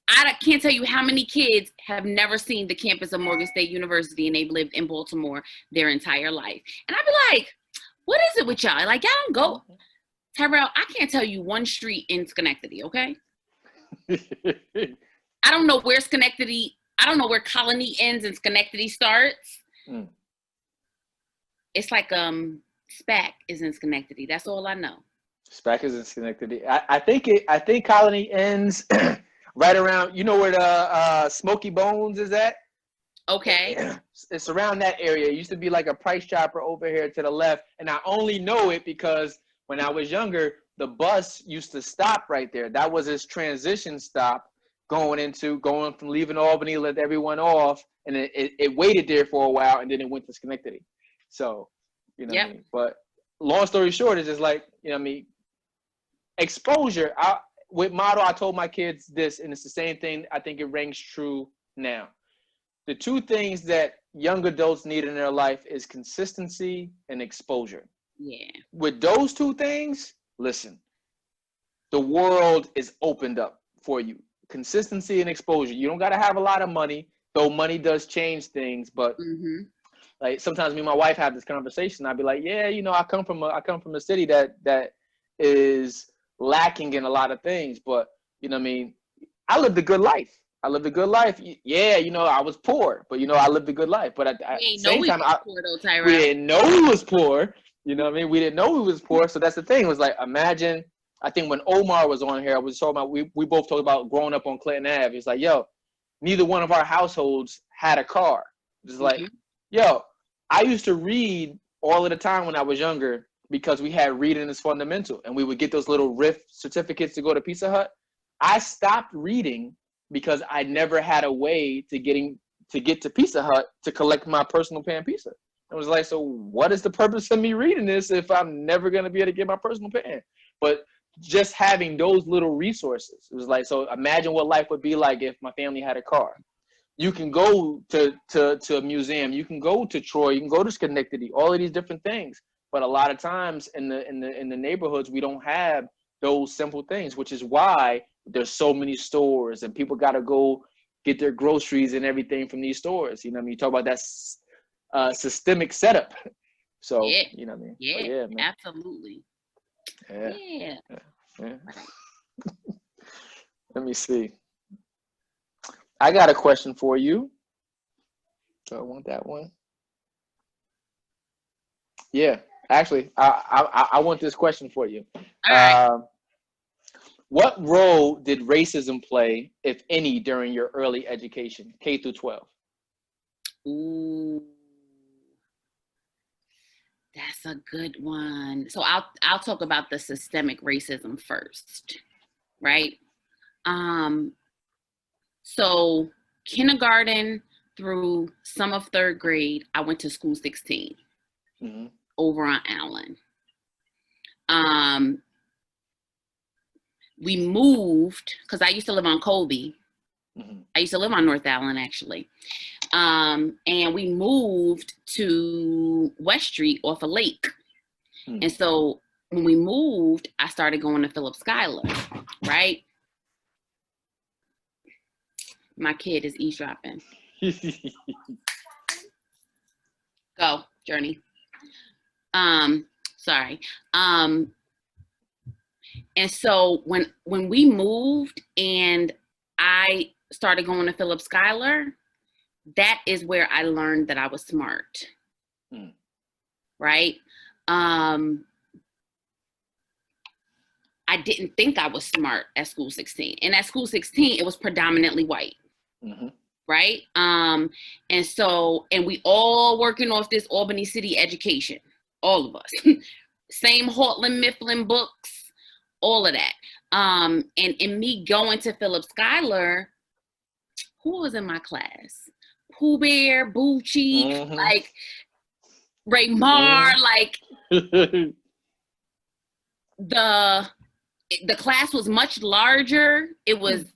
C: I can't tell you how many kids have never seen the campus of Morgan State University, and they've lived in Baltimore their entire life. And I'd be like, what is it with y'all? Like, y'all don't go. Tyrell, I can't tell you one street in Schenectady, okay? I don't know where Colony ends and Schenectady starts. It's like SPAC is in Schenectady. That's all I know.
B: SPAC is in Schenectady. I think Colony ends right around, you know where the Smoky Bones is at?
C: Okay.
B: It's around that area. It used to be like a Price Chopper over here to the left, and I only know it because when I was younger, the bus used to stop right there. That was its transition stop going from leaving Albany, let everyone off, and it waited there for a while, and then it went to Schenectady. So, you know what I mean? But long story short, it's just like, you know what I mean, exposure. With Model, I told my kids this, and it's the same thing. I think it rings true now. The two things that young adults need in their life is consistency and exposure.
C: Yeah.
B: With those two things, listen, the world is opened up for you. Consistency and exposure. You don't got to have a lot of money, though money does change things. But like sometimes me and my wife have this conversation. I'd be like, yeah, you know, I come from a city that is lacking in a lot of things. But you know what I mean? I lived a good life. Yeah, you know, I was poor, but you know, I lived a good life. But at the same time, we didn't know we was poor. You know what I mean? We didn't know we was poor. So that's the thing. It was like, imagine, I think when Omar was on here, I was talking about, we both talked about growing up on Clinton Ave. It's like, yo, neither one of our households had a car. It's like, yo, I used to read all of the time when I was younger because we had reading as fundamental, and we would get those little RIF certificates to go to Pizza Hut. I stopped reading because I never had a way to get to Pizza Hut to collect my personal pan pizza. I was like, so what is the purpose of me reading this if I'm never going to be able to get my personal pan? But just having those little resources, it was like, so imagine what life would be like if my family had a car. You can go to a museum, you can go to Troy, you can go to Schenectady, all of these different things. But a lot of times in the neighborhoods, we don't have those simple things, which is why there's so many stores and people got to go get their groceries and everything from these stores. You know what I mean? You talk about that systemic setup. So, you know what I mean?
C: Yeah, man. Absolutely.
B: Yeah. Let me see. I got a question for you. Do I want that one? Yeah, actually, I want this question for you.
C: All right.
B: What role did racism play, if any, during your early education, K through 12?
C: Ooh, that's a good one. So I'll talk about the systemic racism first, right? So kindergarten through some of third grade, I went to school 16 over on Allen. We moved because I used to live on Colby. I used to live on North Allen, actually. And we moved to West Street off a lake. And so when we moved, I started going to Philip Schuyler, right? My kid is eavesdropping. Go, Journey. Sorry. And so when we moved and I started going to Philip Schuyler, that is where I learned that I was smart. Right? I didn't think I was smart at school 16. And at school 16, it was predominantly white. Right? And we all working off this Albany City education. All of us. Same Hortland Mifflin books, all of that. And in me going to Philip Schuyler, who was in my class? Pooh Bear, Bucci, like Raymar, like the class was much larger. It was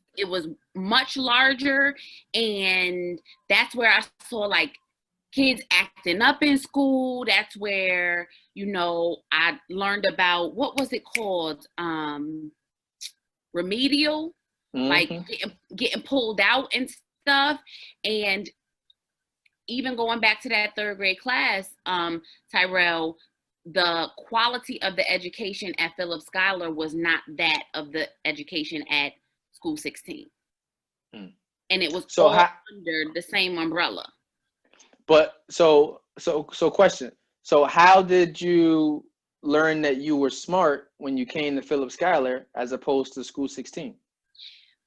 C: much larger, and that's where I saw like kids acting up in school. That's where, you know, I learned about, what was it called? Remedial, like getting pulled out and stuff. And even going back to that third grade class, Tyrell, the quality of the education at Philip Schuyler was not that of the education at school 16. And it was all under the same umbrella.
B: But so question. So how did you learn that you were smart when you came to Philip Schuyler as opposed to school 16?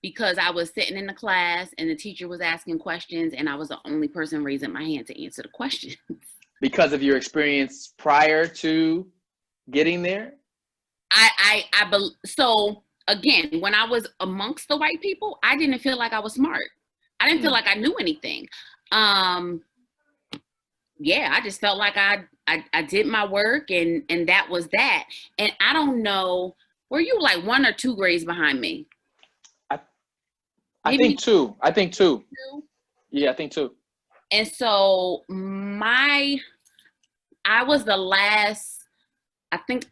C: Because I was sitting in the class and the teacher was asking questions and I was the only person raising my hand to answer the question.
B: Because of your experience prior to getting there?
C: So again, when I was amongst the white people, I didn't feel like I was smart. I didn't feel like I knew anything. Yeah, I just felt like I did my work and that was that. And I don't know, were you like 1 or 2 grades behind me?
B: I think two. Yeah, I think 2.
C: And so I was the last, I think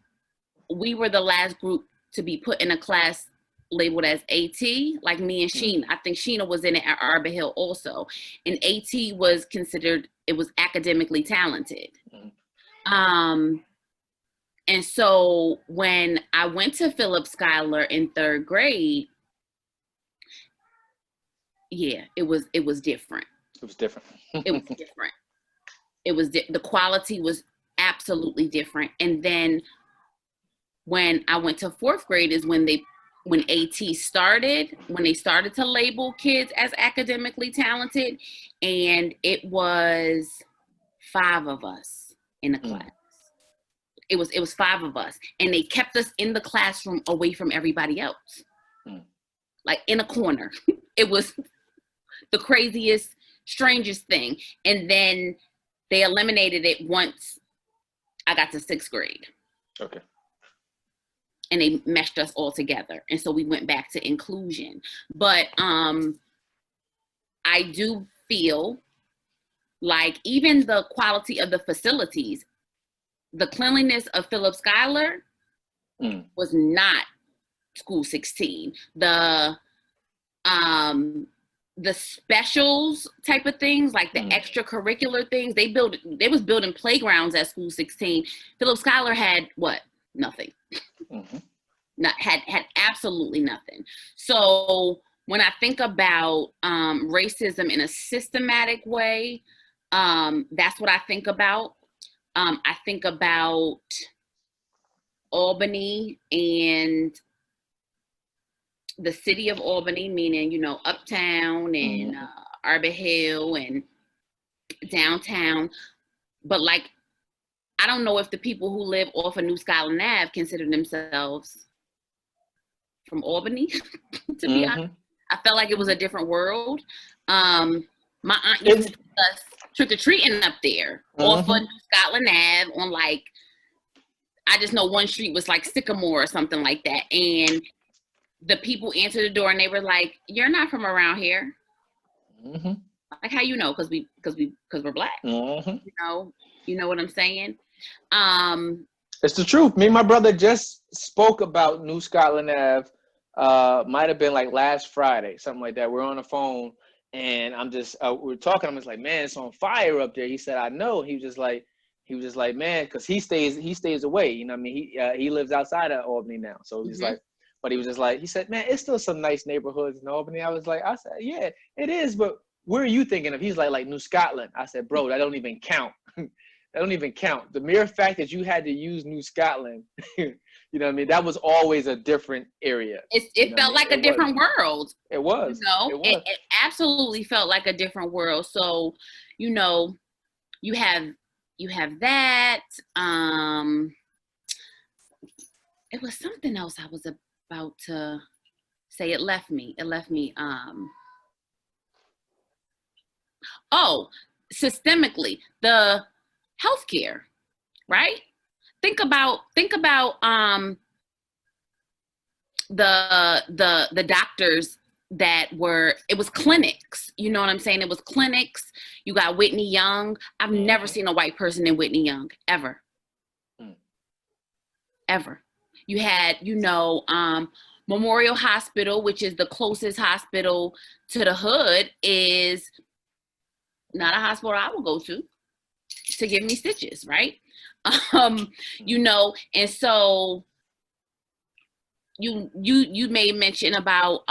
C: we were the last group to be put in a class labeled as AT, like me and Sheena. I think Sheena was in it at Arbor Hill also. And AT was considered, it was academically talented. And so when I went to Philip Schuyler in 3rd grade, yeah, it was different.
B: It was different.
C: It was different. It was the quality was absolutely different. And then when I went to 4th grade is when AT started, when they started to label kids as academically talented, and it was 5 of us in the class. It was 5 of us, and they kept us in the classroom away from everybody else, like in a corner. It was the craziest, strangest thing. And then they eliminated it once I got to 6th grade.
B: Okay.
C: And they meshed us all together. And so we went back to inclusion. But I do feel like even the quality of the facilities, the cleanliness of Philip Schuyler was not school 16. The specials type of things, like the extracurricular things, they was building playgrounds at school 16. Philip Schuyler had what? Nothing. had absolutely nothing. So when I think about racism in a systematic way, that's what I think about. I think about Albany and the city of Albany, meaning, you know, uptown and Arbor Hill and downtown. But like, I don't know if the people who live off of New Scotland Ave consider themselves from Albany, to be honest. I felt like it was a different world. My aunt used to take us trick-or-treating up there off of New Scotland Ave on, like, I just know one street was like Sycamore or something like that. And the people answered the door and they were like, "You're not from around here." Like, how you know? Because we're black. You know what I'm saying?
B: It's the truth. Me and my brother just spoke about New Scotland Ave. Might have been like last Friday, something like that. We're on the phone and I'm just we're talking. I'm just like, "Man, it's on fire up there." He said, "I know." He was just like, "Man," because he stays away. You know what I mean? He lives outside of Albany now, so he's like. But he was just like, he said, "Man, it's still some nice neighborhoods in Albany." I said, "Yeah, it is, but where are you thinking of?" He's like New Scotland. I said, "Bro, that don't even count. That don't even count. The mere fact that you had to use New Scotland, you know what I mean? That was always a different area."
C: It felt like a different world.
B: It was.
C: You know, it absolutely felt like a different world. So, you know, you have that. It was something else I was about to say. It left me. Systemically, the healthcare, right? Think about the doctors that were, it was clinics, you know what I'm saying? It was clinics. You got Whitney Young. I've never seen a white person in Whitney Young, ever. Ever. You had, you know, Memorial Hospital, which is the closest hospital to the hood, is not a hospital I will go to give me stitches, right? You know, and so you made mention about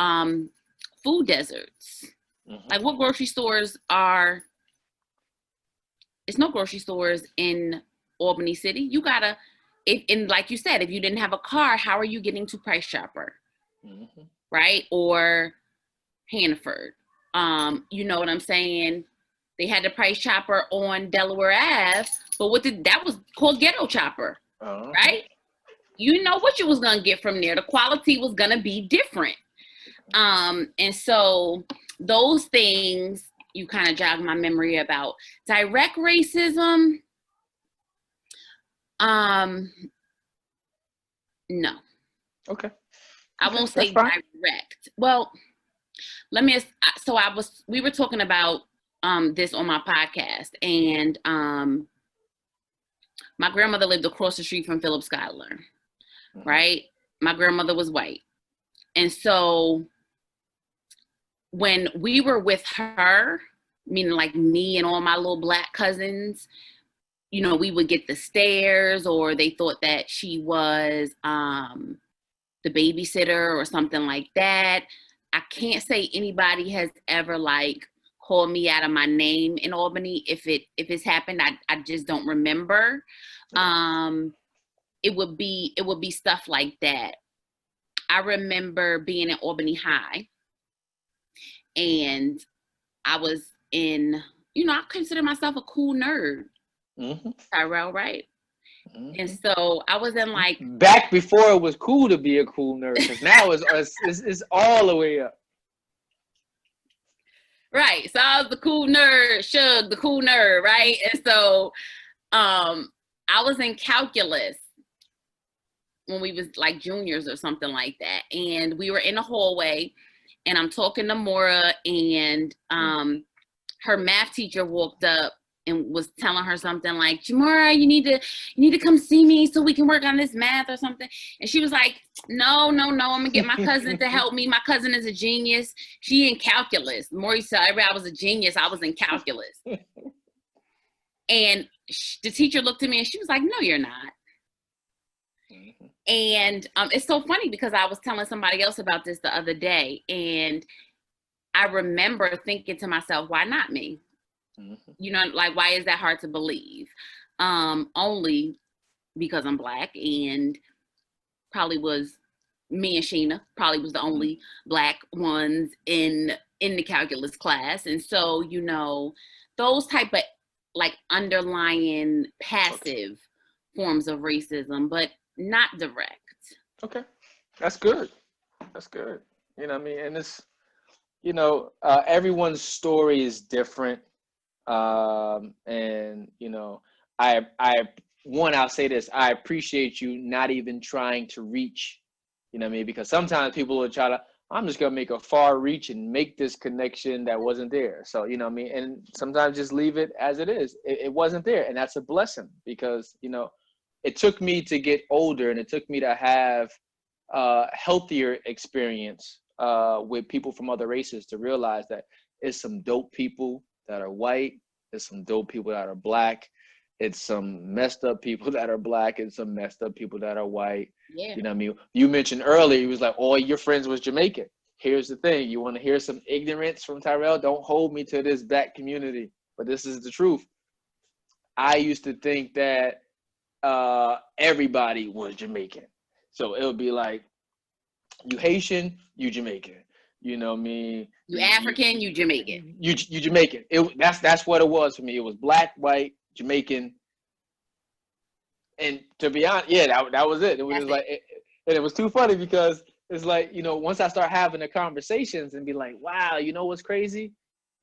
C: food deserts. Like, what grocery stores are? It's no grocery stores in Albany City. You gotta, and like you said, if you didn't have a car, how are you getting to Price Chopper, right? Or Hannaford? You know what I'm saying? They had the Price Chopper on Delaware Ave, but that was called Ghetto Chopper, right? You know what you was gonna get from there. The quality was gonna be different. And so those things, you kind of jog my memory about. Direct racism, no.
B: Okay.
C: I won't say direct. Well, we were talking about this on my podcast, and my grandmother lived across the street from Philip Schuyler, right? My grandmother was white. And so when we were with her, meaning like me and all my little black cousins, you know, we would get the stares, or they thought that she was the babysitter or something like that. I can't say anybody has ever like called me out of my name in Albany. If it's happened, I just don't remember. It would be stuff like that. I remember being in Albany High, and I was in, you know, I consider myself a cool nerd. Tyrell, right? And so I was in like,
B: back before it was cool to be a cool nerd, because now it's all the way up.
C: Right. So I was the cool nerd, Shug, the cool nerd, right? And so I was in calculus when we was like juniors or something like that. And we were in the hallway, and I'm talking to Maura, and her math teacher walked up and was telling her something like, "Jamora, you need to come see me so we can work on this math or something." And she was like, no, I'm gonna get my cousin to help me. My cousin is a genius. She in calculus. Maurice said I was a genius. I was in calculus. And the teacher looked at me and she was like, "No, you're not." And it's so funny because I was telling somebody else about this the other day, and I remember thinking to myself, why not me?
B: Mm-hmm.
C: You know, like, why is that hard to believe? Only because I'm Black, and probably was me and Sheena probably was the only Black ones in the calculus class. And so, you know, those type of like underlying passive forms of racism, but not direct.
B: Okay. That's good. That's good. You know what I mean? And it's, you know, everyone's story is different. And, you know, I'll say this, I appreciate you not even trying to reach, you know what I mean? Because sometimes people will try to, I'm just going to make a far reach and make this connection that wasn't there. So, you know what I mean? And sometimes just leave it as it is. It wasn't there. And that's a blessing because, you know, it took me to get older and it took me to have healthier experience with people from other races to realize that it's some dope people that are white. There's some dope people that are Black. It's some messed up people that are Black and some messed up people that are white.
C: Yeah.
B: You know what I mean? You mentioned earlier, he was like, all your friends was Jamaican. Here's the thing. You want to hear some ignorance from Tyrell? Don't hold me to this Black community. But this is the truth. I used to think that everybody was Jamaican. So it would be like, you Haitian, you Jamaican. You know what I mean?
C: You African, you Jamaican.
B: You Jamaican. That's what it was for me. It was Black, white, Jamaican. And to be honest, yeah, that was it. It was like, and it was too funny because it's like, you know, once I start having the conversations and be like, wow, you know what's crazy?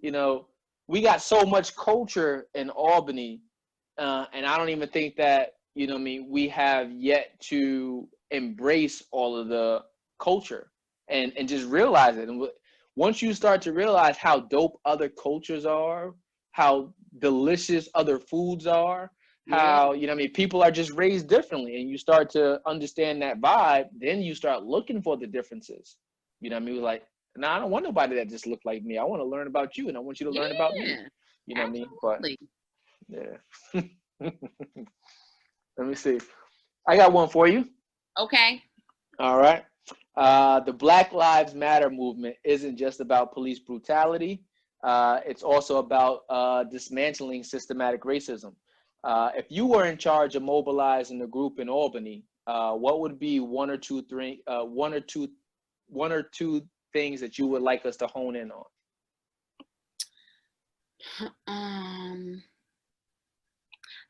B: You know, we got so much culture in Albany, and I don't even think that, you know what I mean, we have yet to embrace all of the culture and just realize it. And once you start to realize how dope other cultures are, how delicious other foods are, how, you know what I mean, people are just raised differently, and you start to understand that vibe, then you start looking for the differences. You know what I mean? Like, nah, I don't want nobody that just look like me. I want to learn about you, and I want you to learn about me. You know what I mean? But yeah. Let me see. I got one for you.
C: Okay.
B: All right. The Black Lives Matter movement isn't just about police brutality. It's also about dismantling systematic racism. If you were in charge of mobilizing the group in Albany, what would be one or two things that you would like us to hone in on?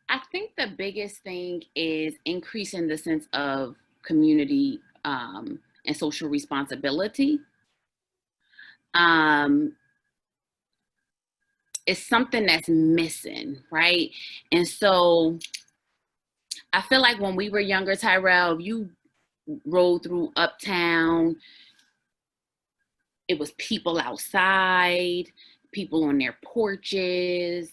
C: I think the biggest thing is increasing the sense of community and social responsibility. It's something that's missing, right? And so I feel like when we were younger, Tyrell, you rode through Uptown, it was people outside, people on their porches.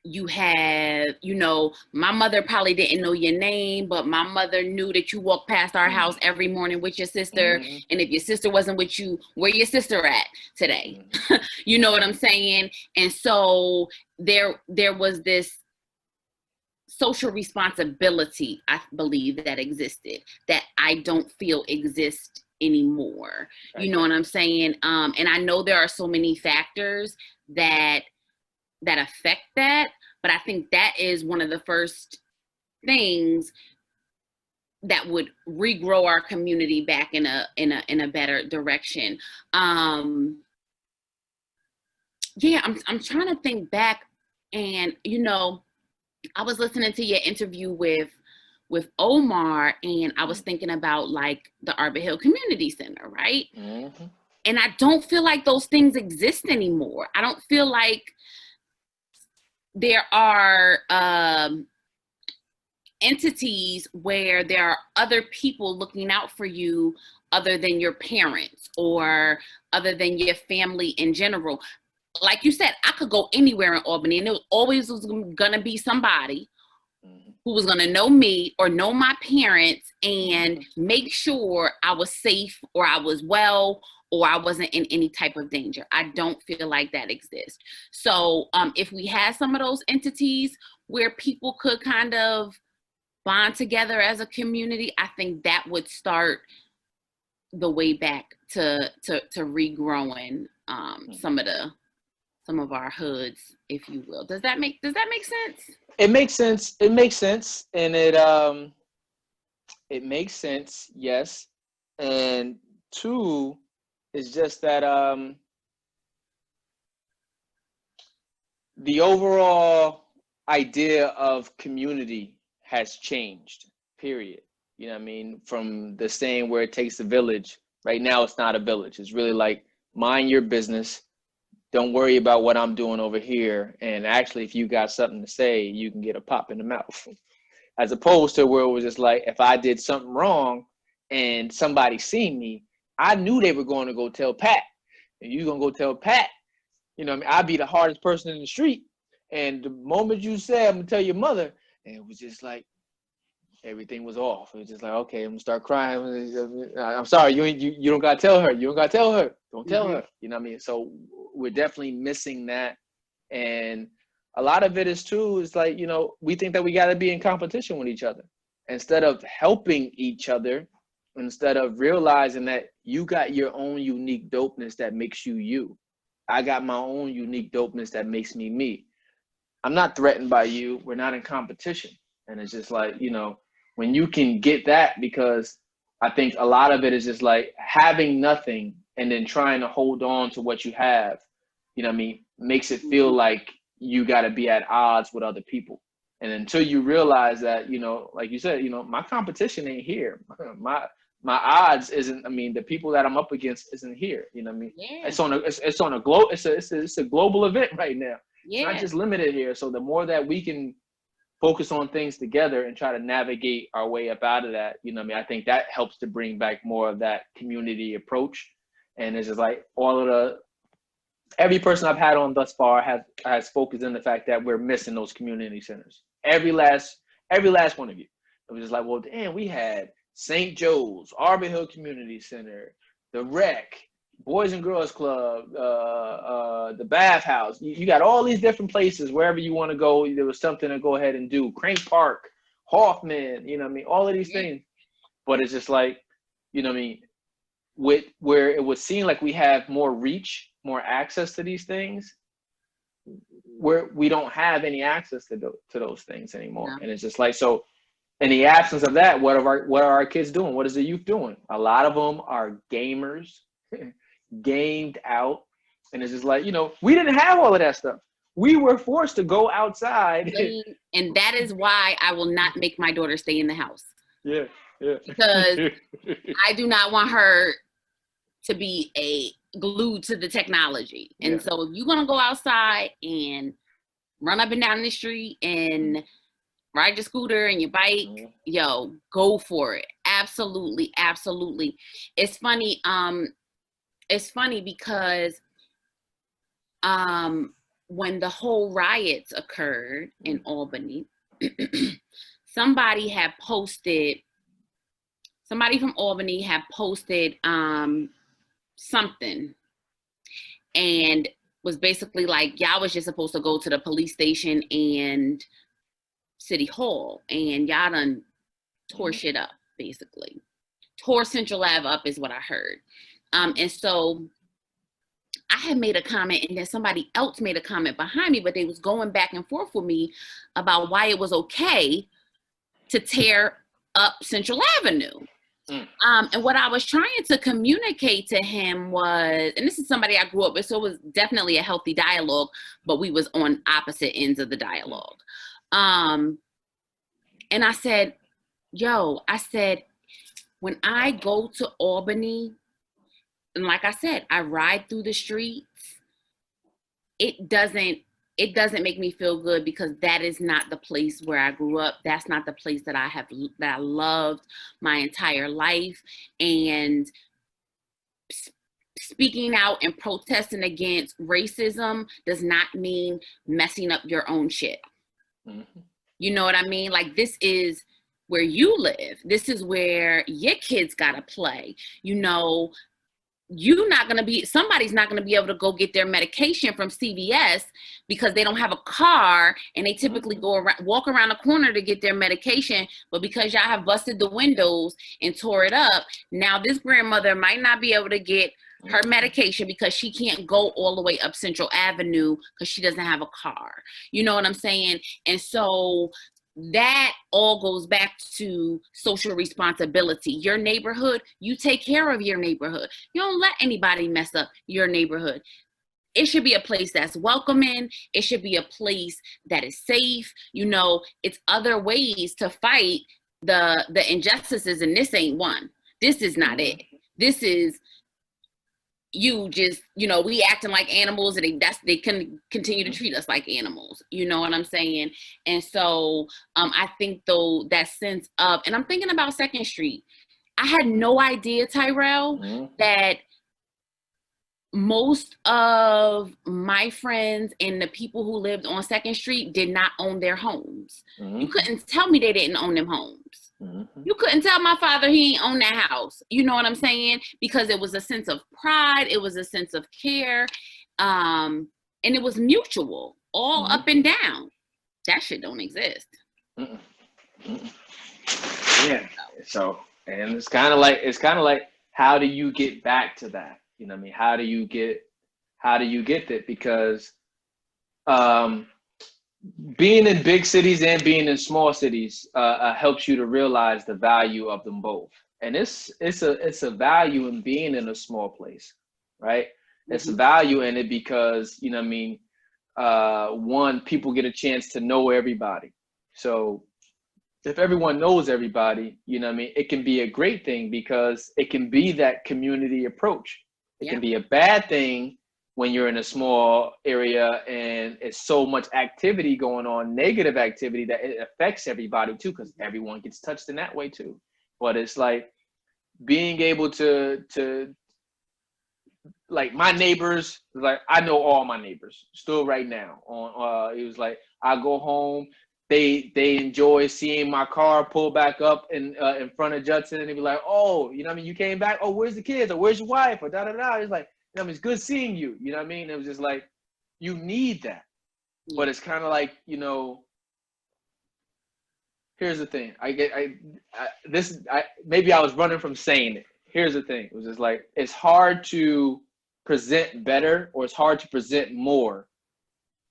C: You have, you know, my mother probably didn't know your name, but my mother knew that you walked past our house every morning with your sister. And if your sister wasn't with you, where your sister at today? You know what I'm saying? And so there was this social responsibility, I believe, that existed that I don't feel exists anymore. You know what I'm saying? And I know there are so many factors that affect that, but I think that is one of the first things that would regrow our community back in a better direction. Yeah, I'm trying to think back, and you know, I was listening to your interview with Omar, and I was thinking about like the Arbor Hill Community Center, right? And I don't feel like those things exist anymore. I don't feel like there are entities where there are other people looking out for you other than your parents or other than your family in general. Like you said, I could go anywhere in Albany, and it always was going to be somebody who was going to know me or know my parents and make sure I was safe or I was well or I wasn't in any type of danger. I don't feel like that exists. So if we had some of those entities where people could kind of bond together as a community, I think that would start the way back to regrowing some of our hoods, if you will. Does that make sense?
B: It makes sense. It makes sense, and it makes sense. Yes, and two is just that the overall idea of community has changed. Period. You know what I mean? From the saying where it takes a village. Right now, it's not a village. It's really like mind your business. Don't worry about what I'm doing over here. And actually, if you got something to say, you can get a pop in the mouth. As opposed to where it was just like, if I did something wrong and somebody seen me, I knew they were going to go tell Pat. And you going to go tell Pat. You know what I mean? I'd be the hardest person in the street. And the moment you said, I'm going to tell your mother, and it was just like, everything was off. It was just like, okay, I'm gonna start crying. I'm sorry, you don't gotta tell her. You don't gotta tell her. Don't tell her. You know what I mean? So we're definitely missing that. And a lot of it is too, is like, you know, we think that we gotta be in competition with each other. Instead of helping each other, instead of realizing that you got your own unique dopeness that makes you you. I got my own unique dopeness that makes me me. I'm not threatened by you. We're not in competition. And it's just like, you know, when you can get that, because I think a lot of it is just like having nothing and then trying to hold on to what you have, you know what I mean, makes it feel like you got to be at odds with other people. And until you realize that, you know, like you said, you know, my competition ain't here. My odds isn't, I mean, the people that I'm up against isn't here. You know what I mean?
C: Yeah.
B: It's on a global, it's a global event right now.
C: Yeah.
B: It's not just limited here. So the more that we can focus on things together and try to navigate our way up out of that, you know what I mean? I think that helps to bring back more of that community approach. And it's just like every person I've had on thus far has focused on the fact that we're missing those community centers. Every last one of you. It was just like, well, damn, we had St. Joe's, Arbor Hill Community Center, the Rec, Boys and Girls Club, the Bathhouse. You got all these different places. Wherever you want to go, there was something to go ahead and do. Crank Park, Hoffman, you know what I mean? All of these things. But it's just like, you know what I mean? With where it would seem like we have more reach, more access to these things, where we don't have any access to those things anymore. And it's just like, so in the absence of that, what are our kids doing? What is the youth doing? A lot of them are gamers. Gamed out, and it's just like, you know, we didn't have all of that stuff. We were forced to go outside,
C: and that is why I will not make my daughter stay in the house.
B: Yeah.
C: Because I do not want her to be glued to the technology. And so if you're gonna go outside and run up and down the street and ride your scooter and your bike, yo, go for it. Absolutely. It's funny. It's funny because when the whole riots occurred in Albany, somebody from Albany had posted something, and was basically like, y'all was just supposed to go to the police station and City Hall, and y'all done tore shit up, basically. Tore Central Ave up is what I heard. And so I had made a comment, and then somebody else made a comment behind me, but they was going back and forth with me about why it was okay to tear up Central Avenue. And what I was trying to communicate to him was, and this is somebody I grew up with, so it was definitely a healthy dialogue, but we was on opposite ends of the dialogue. And I said, when I go to Albany, and like I said, I ride through the streets, it doesn't make me feel good, because that is not the place where I grew up. That's not the place that I loved my entire life. And speaking out and protesting against racism does not mean messing up your own shit. Mm-hmm. You know what I mean? Like, this is where you live. This is where your kids gotta play. You know, somebody's not going to be able to go get their medication from CVS because they don't have a car, and they typically walk around the corner to get their medication. But because y'all have busted the windows and tore it up, now this grandmother might not be able to get her medication because she can't go all the way up Central Avenue because she doesn't have a car. You know what I'm saying? And so that all goes back to social responsibility. Your neighborhood, you take care of your neighborhood. You don't let anybody mess up your neighborhood. It should be a place that's welcoming. It should be a place that is safe. You know, it's other ways to fight the injustices, and this ain't one. This is not it. This is you just, you know, we acting like animals, and they can continue to treat us like animals. You know what I'm saying? And so I think though that sense of, and I'm thinking about 2nd Street. I had no idea, Tyrell, that most of my friends and the people who lived on 2nd Street did not own their homes. You couldn't tell me they didn't own them homes. You couldn't tell my father he ain't own that house. You know what I'm saying? Because it was a sense of pride. It was a sense of care. And it was mutual, all up and down. That shit don't exist.
D: Yeah. So, and it's kind of like, how do you get back to that? You know what I mean? How do you get it? Because being in big cities and being in small cities helps you to realize the value of them both. And it's a value in being in a small place, right? It's a value in it because, you know what I mean, one, people get a chance to know everybody. So if everyone knows everybody, you know what I mean, it can be a great thing because it can be that community approach. It can be a bad thing when you're in a small area and it's so much activity going on, negative activity, that it affects everybody too, because everyone gets touched in that way too. But it's like being able to like my neighbors, like I know all my neighbors still right now. It was like I go home, they enjoy seeing my car pull back up in front of Judson, and they be like, oh, you know what I mean, you came back, oh, where's the kids, or where's your wife, or da da da. It's like, you know what I mean, it's good seeing you. You know what I mean? It was just like, you need that. But it's kind of like, you know, here's the thing. Maybe I was running from saying it. Here's the thing. It was just like, it's hard to present better, or it's hard to present more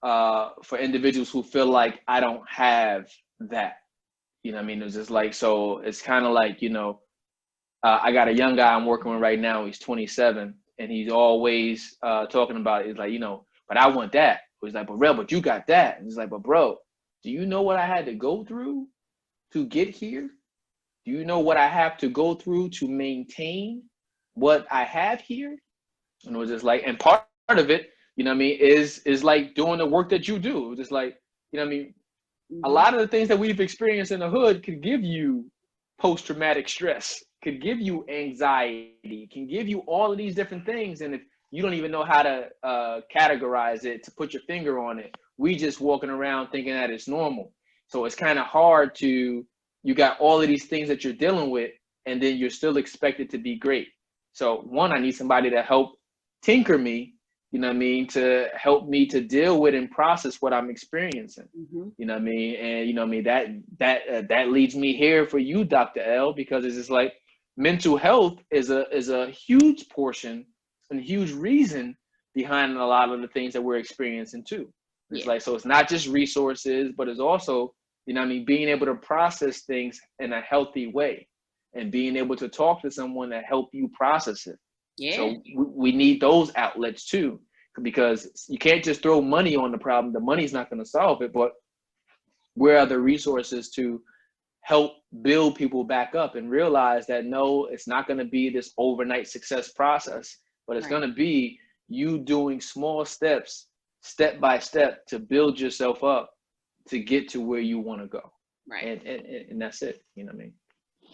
D: for individuals who feel like I don't have that. You know what I mean? It was just like, so it's kind of like, you know, I got a young guy I'm working with right now. He's 27, and he's always talking about it. It's like, you know, but I want that. He's like, but you got that. And he's like, but bro, do you know what I had to go through to get here? Do you know what I have to go through to maintain what I have here? And it was just like, and part of it, you know what I mean, is like doing the work that you do. Just like, you know what I mean, a lot of the things that we've experienced in the hood could give you post-traumatic stress, could give you anxiety, can give you all of these different things. And if you don't even know how to categorize it, to put your finger on it, we just walking around thinking that it's normal. So it's kind of hard to, you got all of these things that you're dealing with, and then you're still expected to be great. So one, I need somebody to help tinker me, you know what I mean, to help me to deal with and process what I'm experiencing. You know what I mean? And you know what I mean, that leads me here for you, Dr. L, because it's just like mental health is a huge portion and huge reason behind a lot of the things that we're experiencing too. It's like, so it's not just resources, but it's also, you know what I mean, being able to process things in a healthy way and being able to talk to someone to help you process it. So we need those outlets too, because you can't just throw money on the problem. The money's not going to solve it, but where are the resources to help build people back up and realize that, no, it's not going to be this overnight success process, but it's going to be you doing small steps, step by step, to build yourself up to get to where you want to go. Right. And that's it. You know what I mean?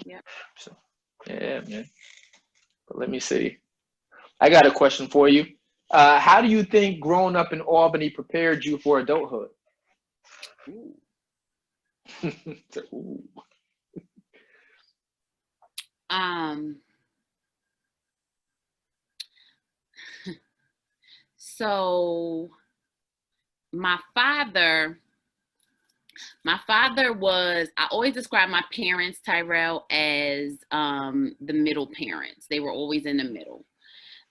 D: Yeah. So, yeah, man. But let me see. I got a question for you. How do you think growing up in Albany prepared you for adulthood?
C: Ooh.
D: Ooh.
C: So my father was, I always describe my parents, Tyrell, as the middle parents. They were always in the middle.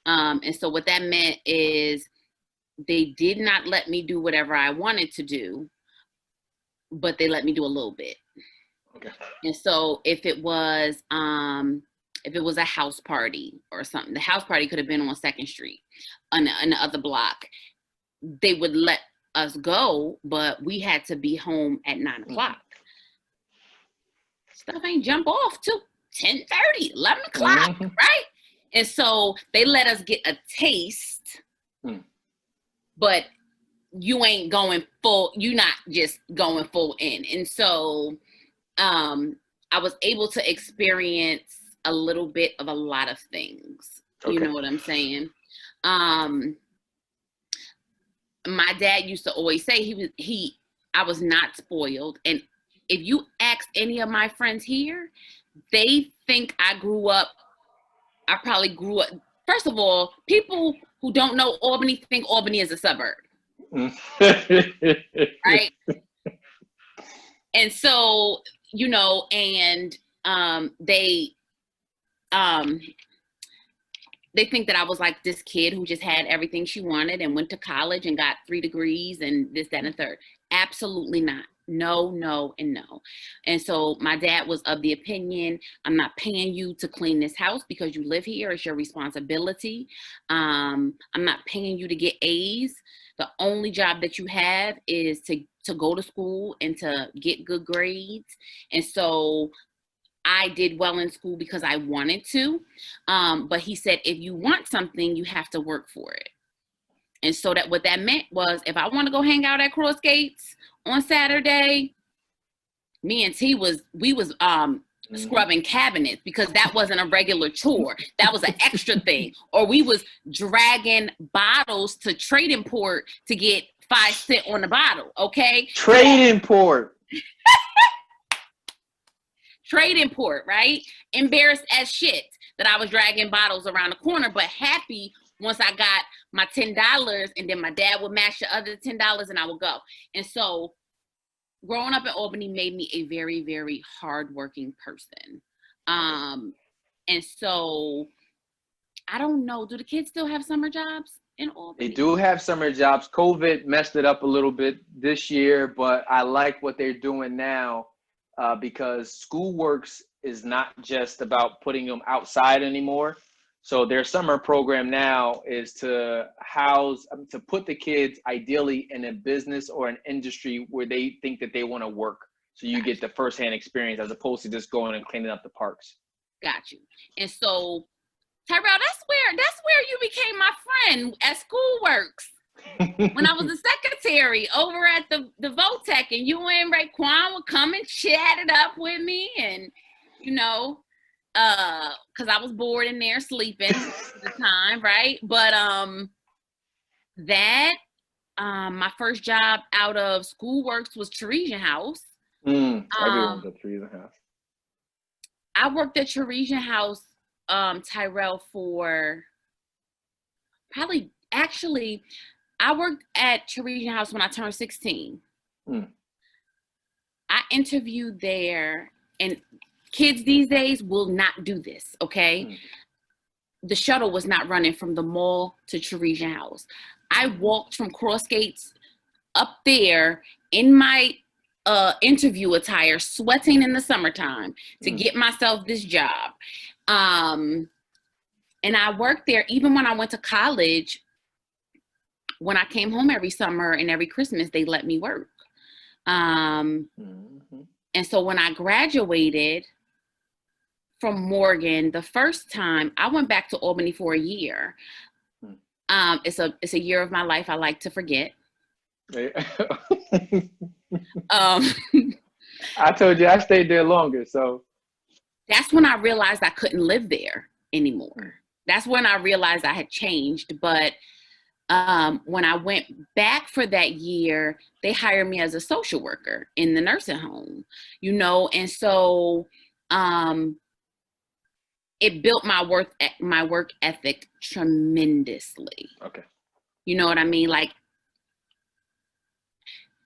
C: And so what that meant is they did not let me do whatever I wanted to do, but they let me do a little bit.
D: Okay.
C: And so if it was a house party or something, the house party could have been on 2nd Street on the other block. They would let us go, but we had to be home at 9 o'clock. Stuff ain't jump off till 10:30, 11 o'clock, right? And so they let us get a taste, but you ain't going full, you're not just going full in. And so I was able to experience a little bit of a lot of things. Okay. You know what I'm saying? My dad used to always say I was not spoiled. And if you ask any of my friends here, they think I probably grew up. First of all, people who don't know Albany think Albany is a suburb. Right? And so, you know, and they think that I was like this kid who just had everything she wanted and went to college and got 3 degrees and this, that, and the third. Absolutely not. No, no, and no. And so my dad was of the opinion, I'm not paying you to clean this house because you live here. It's your responsibility. I'm not paying you to get A's. The only job that you have is to go to school and to get good grades. And so I did well in school because I wanted to. But he said, if you want something, you have to work for it. And so what that meant was if I want to go hang out at Cross Gates on Saturday, me and T was scrubbing cabinets because that wasn't a regular chore. That was an extra thing. Or we was dragging bottles to Trading Port to get 5 cents on the bottle. Okay.
D: Trading Port.
C: Trading Port, right? Embarrassed as shit that I was dragging bottles around the corner, but happy once I got my $10, and then my dad would match the other $10 and I would go. And so growing up in Albany made me a very, very hardworking person. And so I don't know, do the kids still have summer jobs in Albany?
D: They do have summer jobs. COVID messed it up a little bit this year, but I like what they're doing now. Because Schoolworks is not just about putting them outside anymore. So their summer program now is to put the kids ideally in a business or an industry where they think that they want to work. So you get the firsthand experience as opposed to just going and cleaning up the parks. Got you.
C: And so, Tyrell, that's where you became my friend at Schoolworks. When I was a secretary over at the Votech, and you and Raekwon would come and chat it up with me, and you know, because I was bored in there sleeping at the time, right? But my first job out of Schoolworks was Teresian House.
D: I did Teresian House.
C: I worked at Teresian House, Tyrell, for probably actually. I worked at Teresian House when I turned 16. I interviewed there, and kids these days will not do this, okay? The shuttle was not running from the mall to Teresian House. I walked from Cross Gates up there in my interview attire, sweating in the summertime to get myself this job. And I worked there even when I went to college. When I came home every summer and every Christmas, they let me work. And so when I graduated from Morgan, the first time I went back to Albany for a year. It's a year of my life I like to forget.
D: I told you I stayed there longer, so.
C: That's when I realized I couldn't live there anymore. That's when I realized I had changed, but when I went back for that year, they hired me as a social worker in the nursing home, you know, and so it built my work ethic tremendously.
D: Okay.
C: You know what I mean? Like,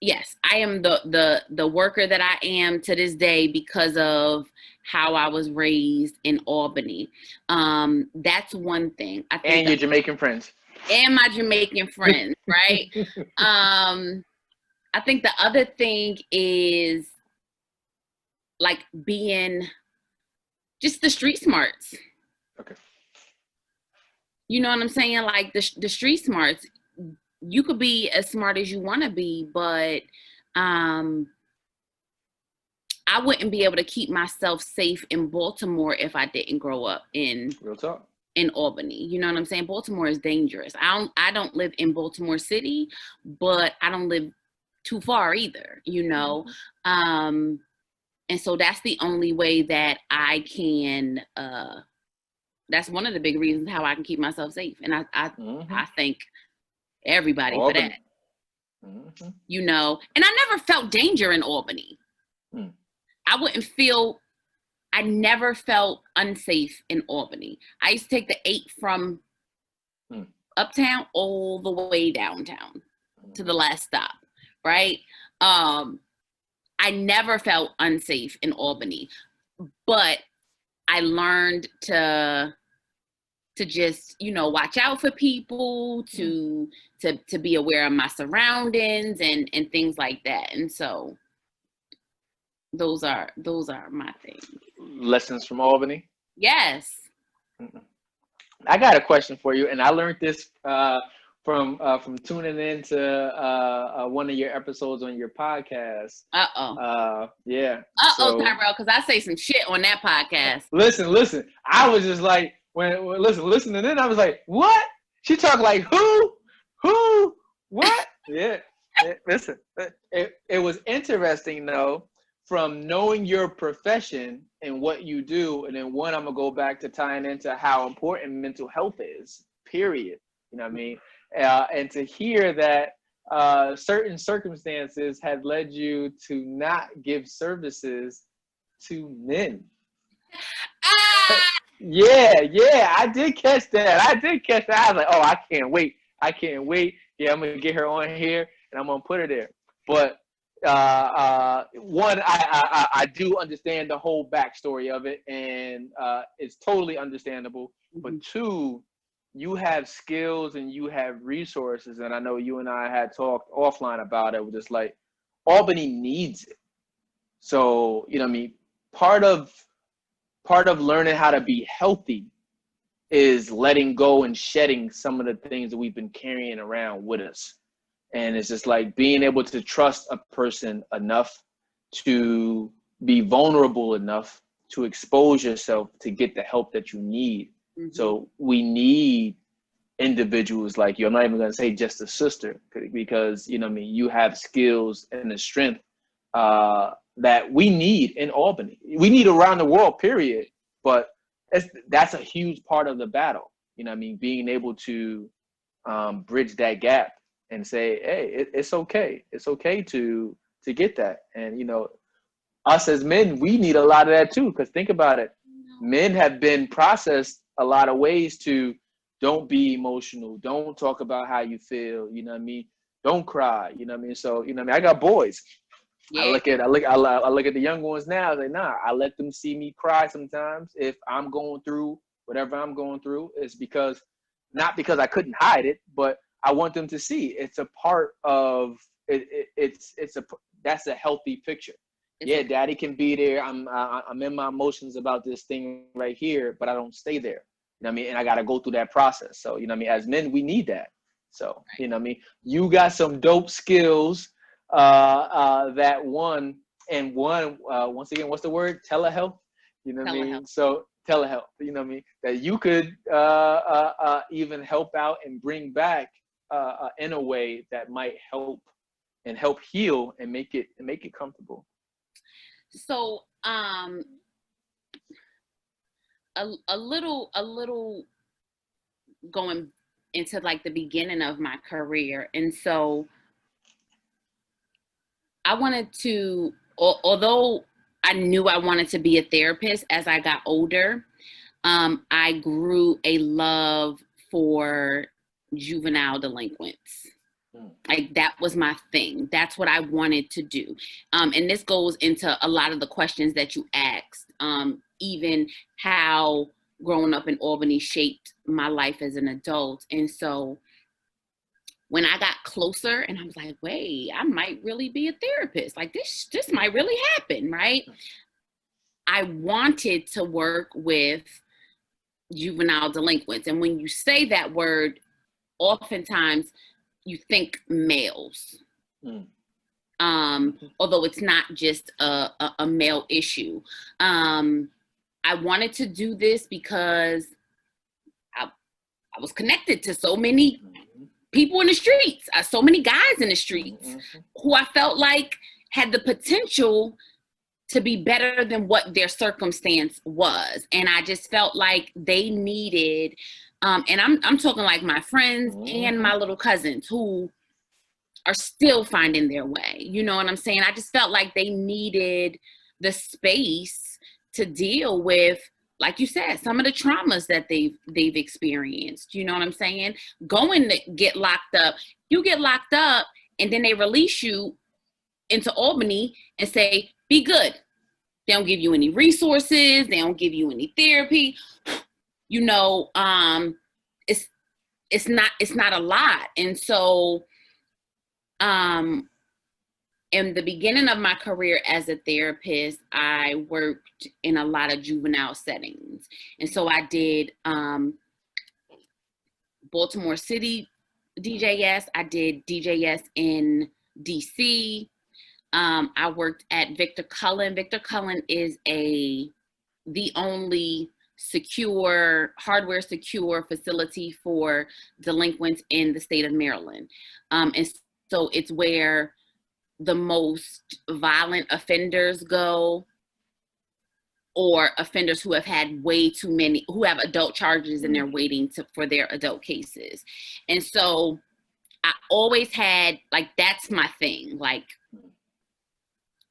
C: yes, I am the worker that I am to this day because of how I was raised in Albany. That's one thing. I think
D: And your Jamaican friends.
C: And my Jamaican friends, right? I think the other thing is like being just the street smarts.
D: Okay.
C: You know what I'm saying? Like the street smarts. You could be as smart as you want to be, but I wouldn't be able to keep myself safe in Baltimore if I didn't grow up in
D: Real talk.
C: In Albany. You know what I'm saying? Baltimore is dangerous. I don't live in Baltimore City, but I don't live too far either, you know. And so that's the only way that I can that's one of the big reasons how I can keep myself safe. And I thank everybody
D: Albany.
C: for that. You know, and I never felt danger in Albany. I never felt unsafe in Albany. I used to take the 8 from uptown all the way downtown to the last stop, right? I never felt unsafe in Albany, but I learned to just, you know, watch out for people, to be aware of my surroundings and things like that. And so those are my things.
D: Lessons from Albany.
C: Yes.
D: I got a question for you, and I learned this from tuning in to one of your episodes on your podcast. Yeah.
C: Tyrell, because I say some shit on that podcast.
D: Listen. I was just like, listening in, I was like, what? She talked like who, what? Yeah. Listen, it was interesting though, from knowing your profession and what you do, and then I'm gonna go back to tying into how important mental health is, period. You know what I mean? And to hear that certain circumstances had led you to not give services to men. Yeah, I did catch that. I was like, oh, I can't wait. Yeah, I'm gonna get her on here and I'm gonna put her there. But one, I do understand the whole backstory of it, and it's totally understandable. But two, you have skills and you have resources, and I know you and I had talked offline about it. We're just like, Albany needs it. So, you know what I mean? Part of learning how to be healthy is letting go and shedding some of the things that we've been carrying around with us. And it's just like being able to trust a person enough to be vulnerable enough to expose yourself to get the help that you need. So we need individuals like you. I'm not even going to say just a sister, because, you know what I mean, you have skills and the strength that we need in Albany. We need around the world, period. But that's a huge part of the battle. You know what I mean? Being able to bridge that gap and say, hey, it's okay. It's okay to get that. And, you know, us as men, we need a lot of that too. Because think about it. Men have been processed a lot of ways to don't be emotional. Don't talk about how you feel. You know what I mean? Don't cry. You know what I mean? So, you know what I mean? I got boys. Yeah. I look at the young ones now. I say, nah, I let them see me cry sometimes. If I'm going through whatever I'm going through, it's because, not because I couldn't hide it, but I want them to see it's a part of it. That's a healthy picture. Yeah, daddy can be there. I'm in my emotions about this thing right here, but I don't stay there. You know what I mean? And I got to go through that process. So, you know what I mean? As men, we need that. So, you know what I mean? You got some dope skills that once again, what's the word? Telehealth. You know what I mean? So telehealth, you know what I mean? That you could even help out and bring back in a way that might help heal and make it comfortable.
C: So a little going into like the beginning of my career, and so I wanted to, although I knew I wanted to be a therapist as I got older, I grew a love for juvenile delinquents. Like that was my thing. That's what I wanted to do. And this goes into a lot of the questions that you asked, even how growing up in Albany shaped my life as an adult. And so when I got closer and I was like, wait, I might really be a therapist. Like this might really happen, right? I wanted to work with juvenile delinquents. And when you say that word, oftentimes you think males. Although it's not just a male issue. I wanted to do this because I was connected to so many people in the streets, so many guys in the streets who I felt like had the potential to be better than what their circumstance was. And I just felt like they needed, and I'm talking like my friends and my little cousins who are still finding their way. You know what I'm saying? I just felt like they needed the space to deal with, like you said, some of the traumas that they've experienced. You know what I'm saying? Going to get locked up, you get locked up and then they release you into Albany and say, be good. They don't give you any resources. They don't give you any therapy. You know, it's not a lot. And so, in the beginning of my career as a therapist, I worked in a lot of juvenile settings. And so I did Baltimore City DJS. I did DJS in DC. I worked at Victor Cullen. Victor Cullen is the only hardware secure facility for delinquents in the state of Maryland. And so it's where the most violent offenders go, or offenders who have had who have adult charges and they're waiting for their adult cases. And so I always had, like, that's my thing. Like,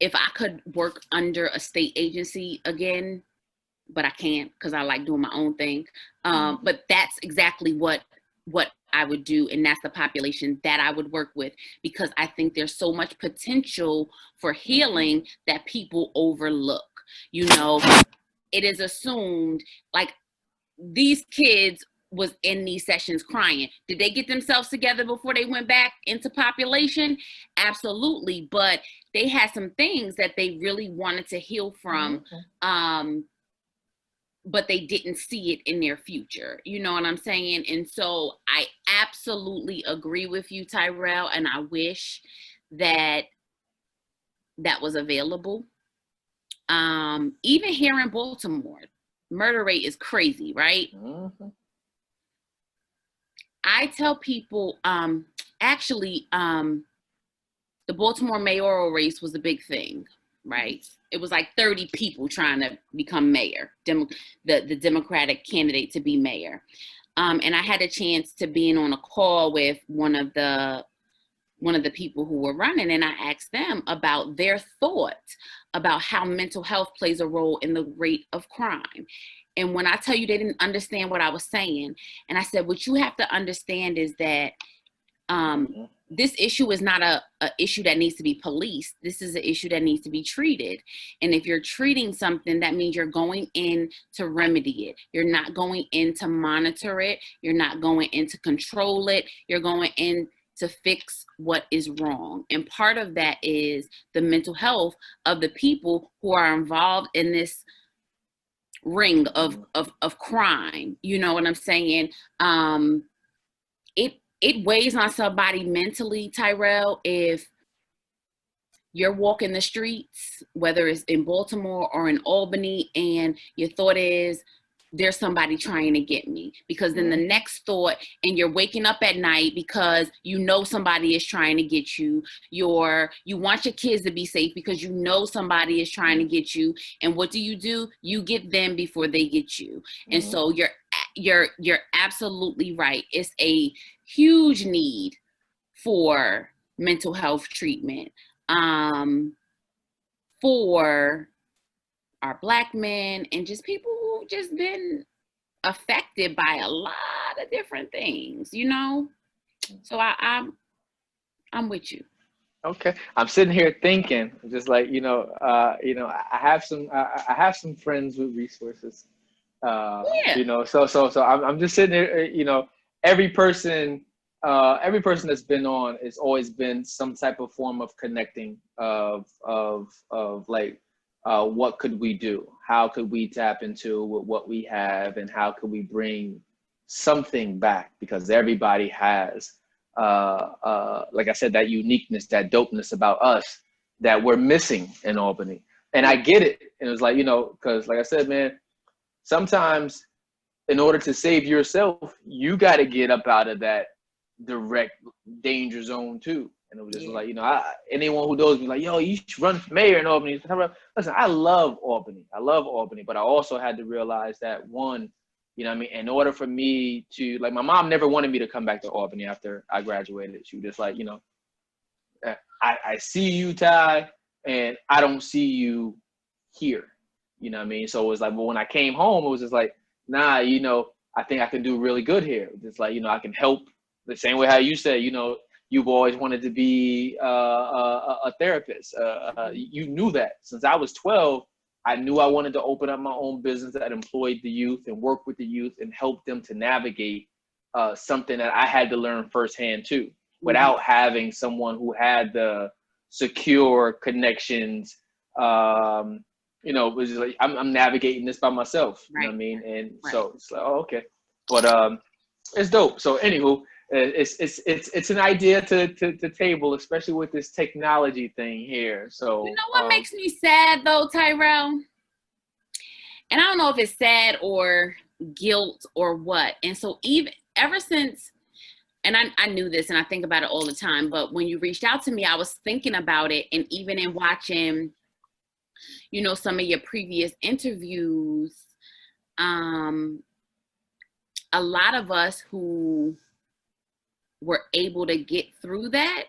C: if I could work under a state agency again, but I can't because I like doing my own thing. But that's exactly what I would do. And that's the population that I would work with, because I think there's so much potential for healing that people overlook. You know, it is assumed like these kids was in these sessions crying. Did they get themselves together before they went back into population? Absolutely. But they had some things that they really wanted to heal from. But they didn't see it in their future. You know what I'm saying? And so I absolutely agree with you, Tyrell, and I wish that was available. Even here in Baltimore, murder rate is crazy, right? I tell people, actually, the Baltimore mayoral race was a big thing, right? It was like 30 people trying to become mayor, the Democratic candidate to be mayor. And I had a chance to be on a call with one of the people who were running, and I asked them about their thoughts about how mental health plays a role in the rate of crime. And when I tell you they didn't understand what I was saying, and I said, what you have to understand is that this issue is not a issue that needs to be policed. This is an issue that needs to be treated. And if you're treating something, that means you're going in to remedy it. You're not going in to monitor it. You're not going in to control it. You're going in to fix what is wrong. And part of that is the mental health of the people who are involved in this ring of crime. You know what I'm saying? It weighs on somebody mentally, Tyrell, if you're walking the streets, whether it's in Baltimore or in Albany, and your thought is, there's somebody trying to get me. Because then the next thought, and you're waking up at night because you know somebody is trying to get you. You want your kids to be safe because you know somebody is trying to get you. And what do? You get them before they get you. And so you're absolutely right. It's a huge need for mental health treatment for our Black men and just people who just been affected by a lot of different things, you know? So I'm with you.
D: Okay, I'm sitting here thinking, just like I have some friends with resources,
C: Yeah.
D: so I'm just sitting there, every person that's been on, it's always been some type of form of connecting of like, what could we do? How could we tap into what we have, and how could we bring something back? Because everybody has, like I said, that uniqueness, that dopeness about us that we're missing in Albany. And I get it. And it was like, because like I said, man, sometimes in order to save yourself, you got to get up out of that direct danger zone too. And it was just like, anyone who knows me, like, yo, you should run for mayor in Albany. Listen, I love Albany, but I also had to realize that, one, in order for me to, like, my mom never wanted me to come back to Albany after I graduated. She was just like, I see you, Ty, and I don't see you here. So it was like, well, when I came home, it was just like, nah, I think I can do really good here. Just like, I can help the same way how you said, you've always wanted to be a therapist. You knew that since I was 12. I knew I wanted to open up my own business that employed the youth and work with the youth and help them to navigate something that I had to learn firsthand too, without having someone who had the secure connections. It was just like, I'm navigating this by myself. You know what I mean? And so it's like, oh, okay. But it's dope. So anywho, it's an idea to table, especially with this technology thing here. So
C: you know what makes me sad though, Tyrell? And I don't know if it's sad or guilt or what. And so even ever since, and I knew this and I think about it all the time, but when you reached out to me, I was thinking about it. And even in watching, some of your previous interviews, a lot of us who were able to get through that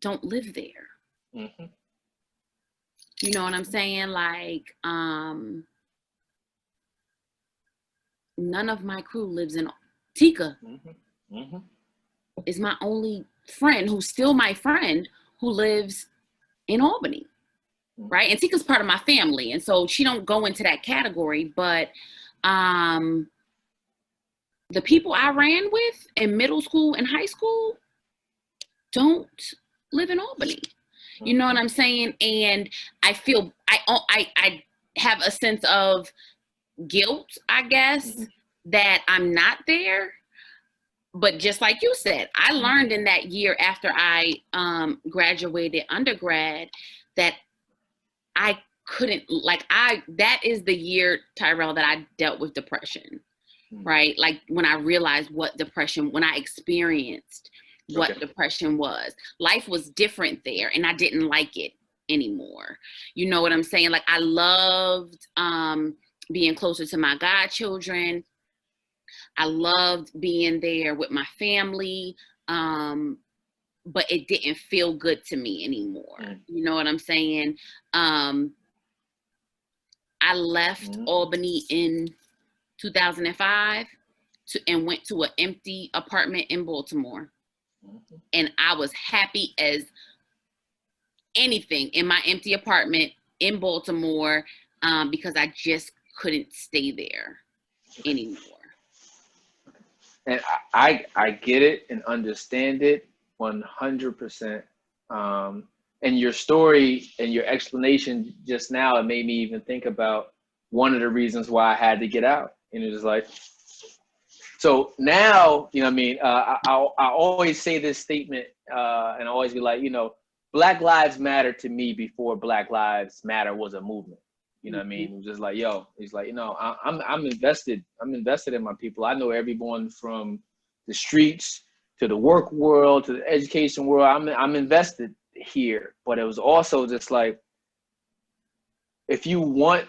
C: don't live there.
D: Mm-hmm.
C: You know what I'm saying? Like, none of my crew lives in Tika.
D: Mm-hmm. Mm-hmm.
C: Is my only friend, who's still my friend, who lives in Albany. Right? And Tika's part of my family. And so she don't go into that category, but the people I ran with in middle school and high school don't live in Albany. You know what I'm saying? And I feel I have a sense of guilt, I guess, that I'm not there. But just like you said, I learned in that year after I graduated undergrad that I couldn't, that is the year, Tyrell, that I dealt with depression. Right? Like when I realized when I experienced what depression was. Life was different there and I didn't like it anymore. You know what I'm saying? Like I loved being closer to my godchildren. I loved being there with my family. But it didn't feel good to me anymore. You know what I'm saying? I left Albany in 2005 and went to an empty apartment in Baltimore. And I was happy as anything in my empty apartment in Baltimore because I just couldn't stay there anymore.
D: And I get it and understand it 100%. And your story and your explanation just now, it made me even think about one of the reasons why I had to get out. And it was like, so now, you know what I mean? I always say this statement and I always be like, Black Lives Matter to me before Black Lives Matter was a movement. You know what I mean? It was just like, he's like, I'm invested. I'm invested in my people. I know everyone from the streets to the work world to the education world. I'm invested here. But it was also just like, if you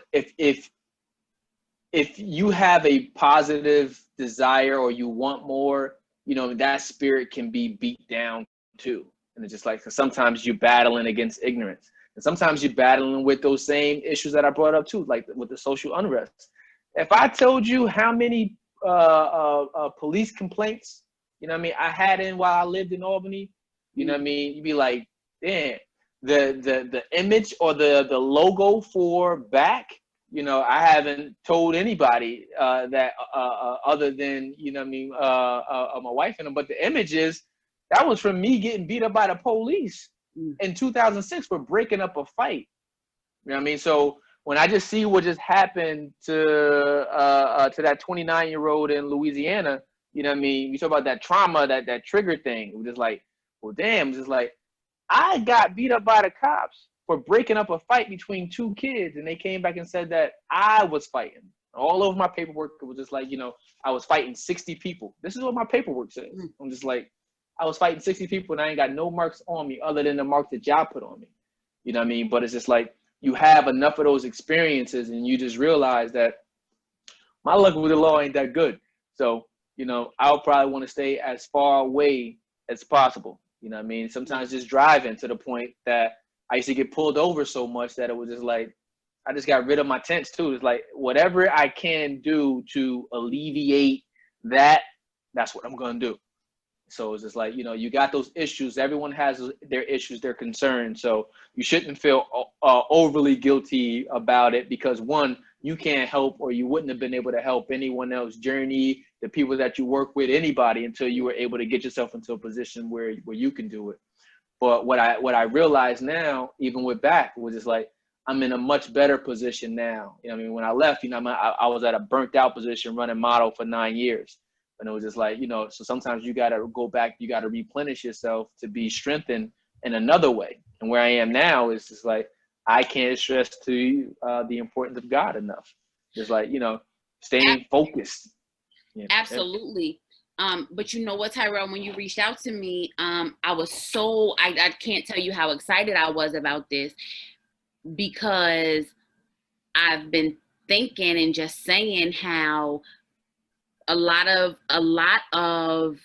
D: have a positive desire or you want more, that spirit can be beat down too. And it's just like, sometimes you're battling against ignorance. And sometimes you're battling with those same issues that I brought up too, like with the social unrest. If I told you how many police complaints, you know what I mean, I had in while I lived in Albany, you know what I mean, you'd be like, damn, the image or the logo for back, you know, I haven't told anybody that other than, you know what I mean, my wife and them, but the image is, that was from me getting beat up by the police in 2006 for breaking up a fight. You know what I mean? So when I just see what just happened to that 29-year-old in Louisiana, you know what I mean? You talk about that trauma, that trigger thing. It was just like, well, damn, just like, I got beat up by the cops for breaking up a fight between two kids, and they came back and said that I was fighting. All over my paperwork, it was just like, you know, I was fighting 60 people. This is what my paperwork says. I'm just like, I was fighting 60 people, and I ain't got no marks on me other than the marks that y'all put on me. You know what I mean? But it's just like, you have enough of those experiences, and you just realize that my luck with the law ain't that good. So, you know, I'll probably want to stay as far away as possible. You know what I mean? Sometimes just driving to the point that I used to get pulled over so much that it was just like, I just got rid of my tents too. It's like, whatever I can do to alleviate that, that's what I'm going to do. So it's just like, you know, you got those issues. Everyone has their issues, their concerns. So you shouldn't feel overly guilty about it because, one, you can't help, or you wouldn't have been able to help anyone else's journey, the people that you work with, anybody, until you were able to get yourself into a position where you can do it. But what I realize now, even with back, was just like, I'm in a much better position now. You know what I mean? When I left, you know, I was at a burnt out position running model for 9 years. And it was just like, you know, so sometimes you got to go back, you got to replenish yourself to be strengthened in another way. And where I am now is just like, I can't stress to you the importance of God enough. Just like, you know, staying focused. You know?
C: Absolutely. But you know what, Tyrell, when you reached out to me, I was so, I can't tell you how excited I was about this, because I've been thinking and just saying how a lot of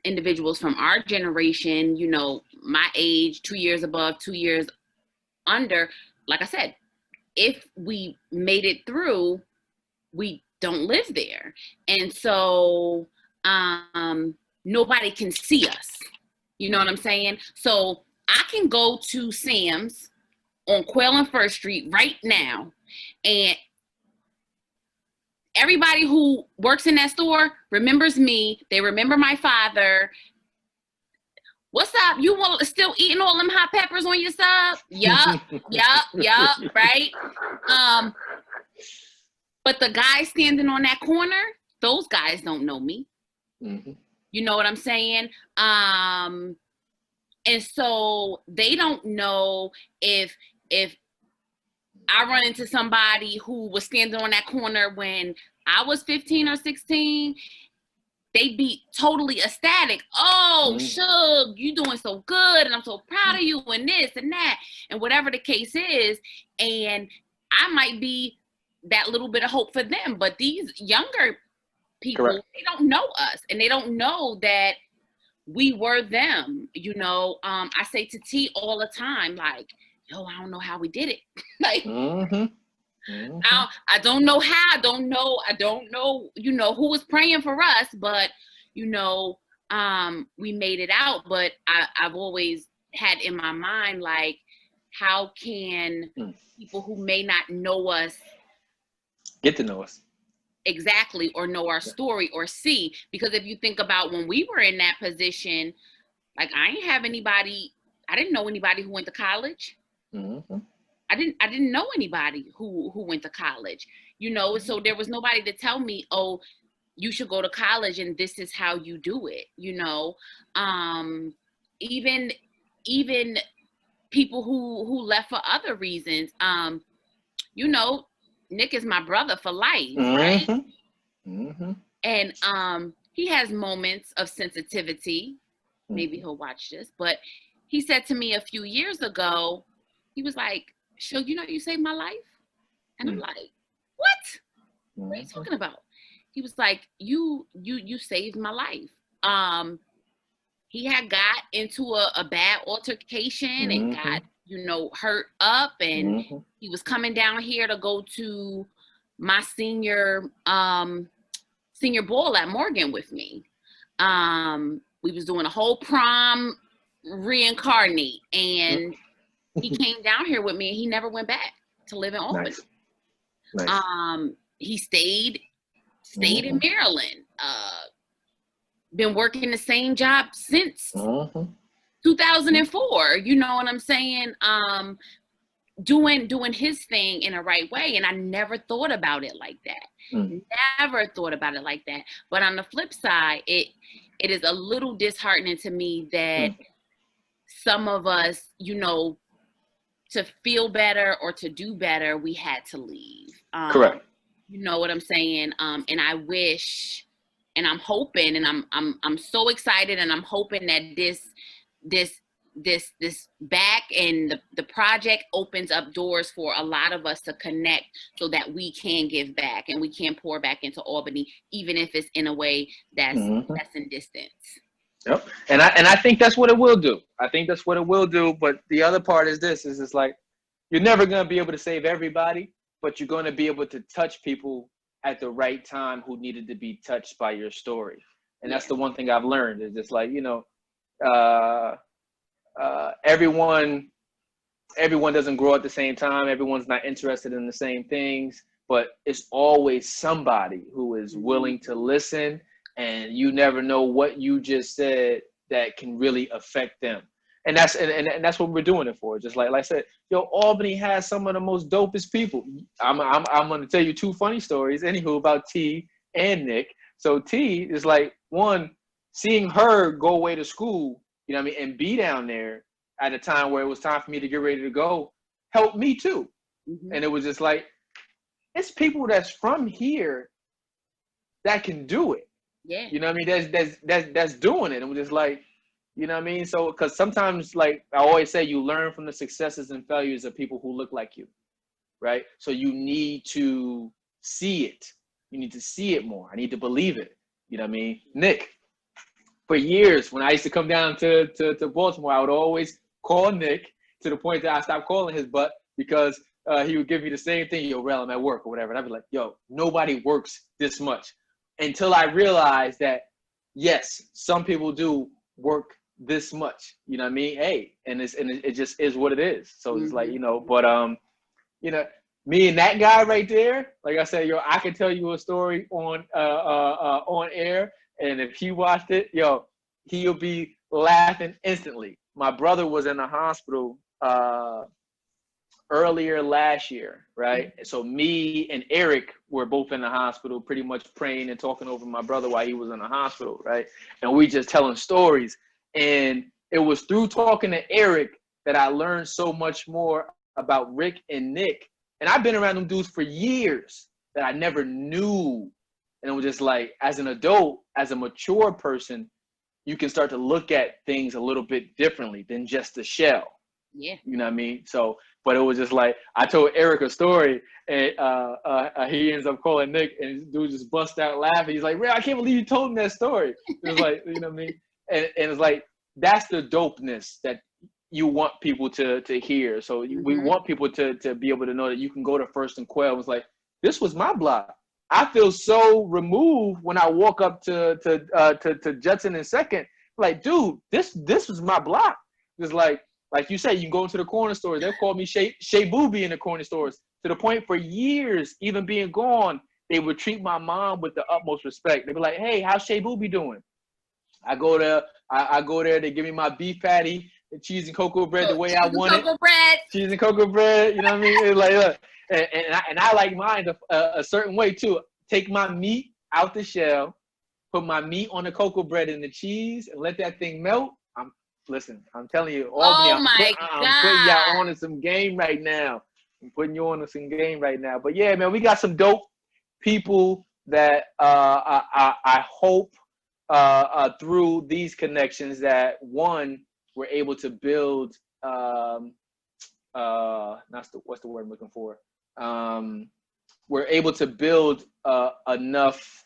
C: individuals from our generation, you know, my age, 2 years above, 2 years under, like I said, if we made it through, we don't live there. And so nobody can see us. You know what I'm saying? So I can go to Sam's on Quail and First Street right now, and everybody who works in that store remembers me. They remember my father. What's up? You still eating all them hot peppers on your sub? Yup, right? But the guys standing on that corner, those guys don't know me. Mm-hmm. You know what I'm saying? And so they don't know if I run into somebody who was standing on that corner when I was 15 or 16, they'd be totally ecstatic. Oh, Shug, you doing so good, and I'm so proud of you, and this and that, and whatever the case is. And I might be that little bit of hope for them. But these younger people, correct, they don't know us, and they don't know that we were them. You know, I say to T all the time, like, yo, I don't know how we did it. Like, I don't know how, I don't know, you know, who was praying for us, but, you know, we made it out. But I've always had in my mind, like, how can people who may not know us
D: get to know us?
C: Exactly, or know our story or see. Because if you think about when we were in that position, like, I didn't know anybody who went to college. Mm-hmm. I didn't know anybody who went to college, you know, so there was nobody to tell me, oh, you should go to college and this is how you do it, you know. Even people who left for other reasons, you know, Nick is my brother for life, right? Mm-hmm. And he has moments of sensitivity. Maybe he'll watch this, but he said to me a few years ago, he was like, "Shug, you know, you saved my life." And I'm like, "What? What are you talking about?" He was like, you saved my life. He had got into a bad altercation and got, you know, hurt up, and he was coming down here to go to my senior senior ball at Morgan with me. We was doing a whole prom reincarnate, and he came down here with me, and he never went back to live in Albany.
D: Nice.
C: He stayed in Maryland. Been working the same job since 2004. You know what I'm saying? Doing his thing in a right way, and I never thought about it like that. Never thought about it like that. But on the flip side, it is a little disheartening to me that some of us, you know, to feel better or to do better, we had to leave.
D: Correct.
C: You know what I'm saying? And I wish, and I'm hoping, and I'm so excited, and I'm hoping that this back and the project opens up doors for a lot of us to connect, so that we can give back and we can pour back into Albany, even if it's in a way that's in distance.
D: Yep. And I think that's what it will do. I think that's what it will do. But the other part is this, is it's like, you're never going to be able to save everybody, but you're going to be able to touch people at the right time who needed to be touched by your story. And that's the one thing I've learned, is just like, you know, everyone doesn't grow at the same time. Everyone's not interested in the same things, but it's always somebody who is willing to listen, and you never know what you just said that can really affect them. And that's and that's what we're doing it for. Just like I said, yo, Albany has some of the most dopest people. I'm going to tell you 2 funny stories, anywho, about T and Nick. So T is like, one, seeing her go away to school, you know what I mean, and be down there at a time where it was time for me to get ready to go, helped me too. And it was just like, it's people that's from here that can do it.
C: Yeah.
D: You know what I mean? That's doing it. And we're just like, you know what I mean? So, because sometimes, like I always say, you learn from the successes and failures of people who look like you, right? So you need to see it. You need to see it more. I need to believe it. You know what I mean? Nick, for years, when I used to come down to Baltimore, I would always call Nick, to the point that I stopped calling his butt, because he would give me the same thing. Yo, Rel, I'm at work or whatever. And I'd be like, yo, nobody works this much. Until I realized that, yes, some people do work this much. You know what I mean? Hey, and it just is what it is. So it's like, you know, but you know, me and that guy right there, like I said, yo, I can tell you a story on air, and if he watched it, yo, he'll be laughing instantly. My brother was in the hospital earlier last year, right? So me and Eric were both in the hospital, pretty much praying and talking over my brother while he was in the hospital, right? And we just telling stories. And it was through talking to Eric that I learned so much more about Rick and Nick. And I've been around them dudes for years that I never knew. And it was just like, as an adult, as a mature person, you can start to look at things a little bit differently than just the shell.
C: Yeah.
D: You know what I mean? So, but it was just like, I told Eric a story, and he ends up calling Nick, and the dude just bust out laughing. He's like, Ray, I can't believe you told him that story. It was like, you know what I mean? And it's like, that's the dopeness that you want people to hear. So we want people to be able to know that you can go to First and Quail. It's like, this was my block. I feel so removed when I walk up to Judson and Second. Like, dude, this was my block. It's like you said, you can go into the corner stores. They'll call me Shea Booby in the corner stores, to the point for years, even being gone, they would treat my mom with the utmost respect. They'd be like, hey, how's Shea Booby doing? I go there, they give me my beef patty, the cheese and cocoa bread the way I want it. Cheese and cocoa bread, you know what I mean? It's like, look, and I like mine a certain way too. Take my meat out the shell, put my meat on the cocoa bread and the cheese, and let that thing melt. Listen, I'm telling you, Albany, I'm putting y'all on to some game right now. I'm putting you on to some game right now. But yeah, man, we got some dope people that I hope through these connections that, one, we're able to build what's the word I'm looking for? We're able to build enough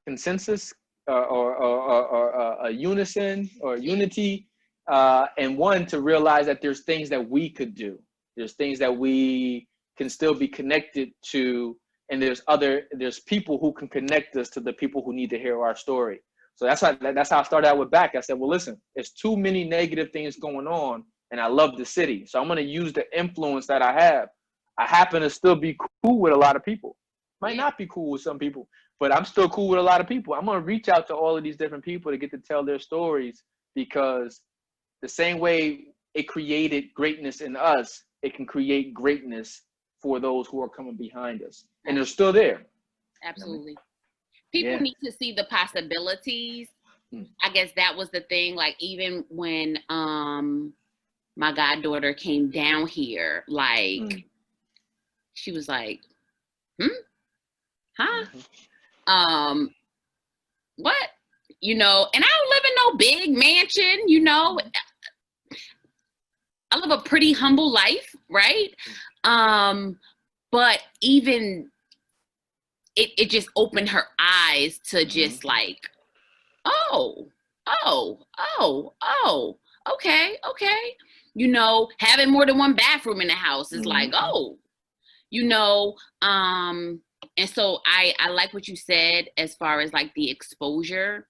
D: consensus or a unison or unity, and one, to realize that there's things that we could do. There's things that we can still be connected to and there's people who can connect us to the people who need to hear our story. So that's how I started out with back. I said, well, listen, there's too many negative things going on, and I love the city. So I'm going to use the influence that I have. I happen to still be cool with a lot of people. Might not be cool with some people, but I'm still cool with a lot of people. I'm going to reach out to all of these different people to get to tell their stories, because the same way it created greatness in us, it can create greatness for those who are coming behind us. And they're still there.
C: Absolutely. People need to see the possibilities. I guess that was the thing. Like, even when my goddaughter came down here, like, she was like, huh? What? You know, and I don't live in no big mansion, you know. I live a pretty humble life, right? But even it just opened her eyes to just like, okay. You know, having more than one bathroom in the house is like, you know, and so I like what you said as far as like the exposure,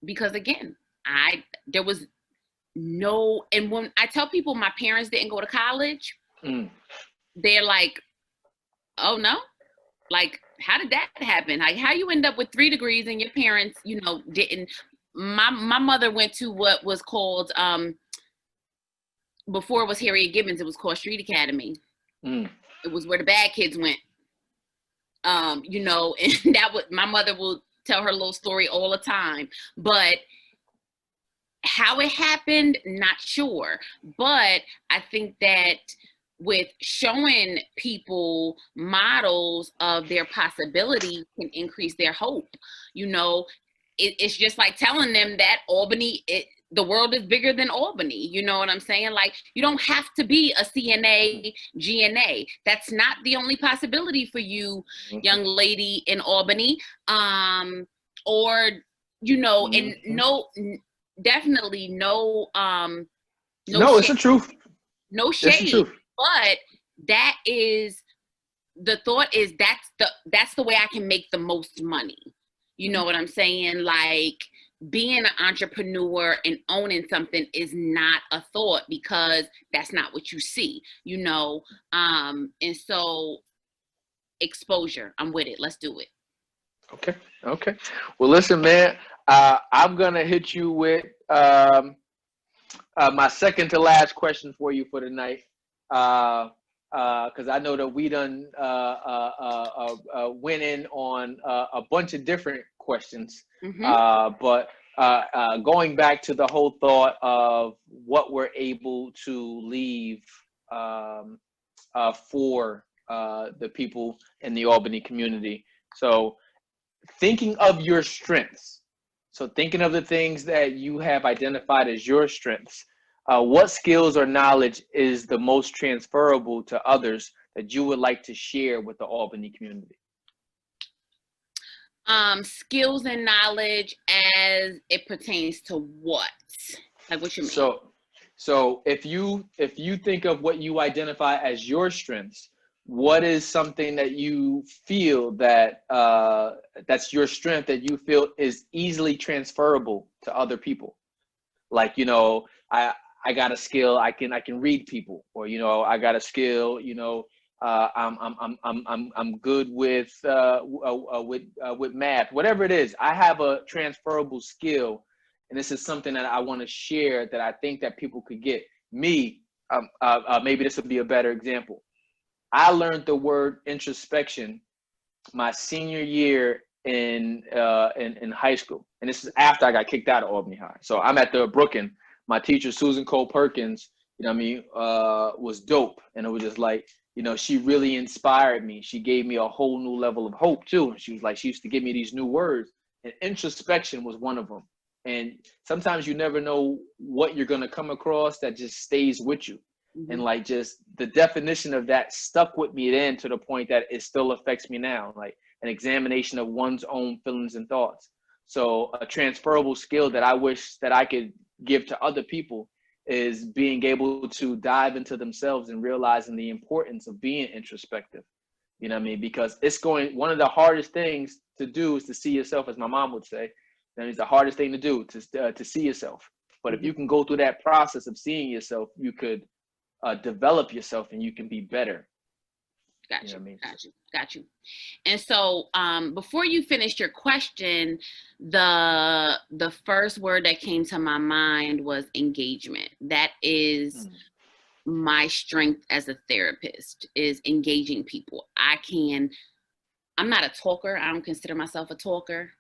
C: because again, there was no, and when I tell people my parents didn't go to college, they're like, oh no, like, how did that happen? Like, how you end up with 3 degrees and your parents, you know, didn't. My mother went to what was called, before it was Harriet Gibbons, it was called Street Academy. It was where the bad kids went. You know, and that was, my mother will tell her little story all the time, but how it happened, not sure. But I think that with showing people models of their possibility can increase their hope. You know, it's just like telling them that Albany, the world is bigger than Albany. You know what I'm saying? Like, you don't have to be a CNA, GNA. That's not the only possibility for you, young lady in Albany. Or, you know, and definitely no,
D: no, it's the truth.
C: No shade. But that is, the thought is that's the way I can make the most money. You know what I'm saying? Like, being an entrepreneur and owning something is not a thought, because that's not what you see, you know? And so exposure, I'm with it. Let's do it.
D: Okay. Well, listen, man, I'm going to hit you with my second to last question for you for tonight. Because I know that we done went in on a bunch of different questions, but going back to the whole thought of what we're able to leave for the people in the Albany community. So thinking of your strengths, so thinking of the things that you have identified as your strengths, what skills or knowledge is the most transferable to others that you would like to share with the Albany community?
C: Skills and knowledge as it pertains to what? Like, what you mean?
D: So if you think of what you identify as your strengths, what is something that you feel that that's your strength that you feel is easily transferable to other people? Like, you know, I got a skill, I can read people, or, you know, I got a skill, you know, I'm good with math, whatever it is. I have a transferable skill, and this is something that I want to share that I think that people could get. Me, maybe this would be a better example. I learned the word introspection my senior year in high school, and this is after I got kicked out of Albany High. So I'm at the Brooklyn. My teacher, Susan Cole Perkins, you know what I mean, was dope. And it was just like, you know, she really inspired me. She gave me a whole new level of hope too. She was like, she used to give me these new words, and introspection was one of them. And sometimes you never know what you're going to come across that just stays with you. And like, just the definition of that stuck with me then, to the point that it still affects me now, like an examination of one's own feelings and thoughts. So a transferable skill that I wish that I could give to other people is being able to dive into themselves and realizing the importance of being introspective. You know what I mean? Because one of the hardest things to do is to see yourself, as my mom would say. That is the hardest thing to do, to see yourself. But if you can go through that process of seeing yourself, you could develop yourself and you can be better.
C: Got you.
D: You know what I mean?
C: Got you. And so before you finished your question, the first word that came to my mind was engagement. That is my strength as a therapist, is engaging people. I'm not a talker. I don't consider myself a talker,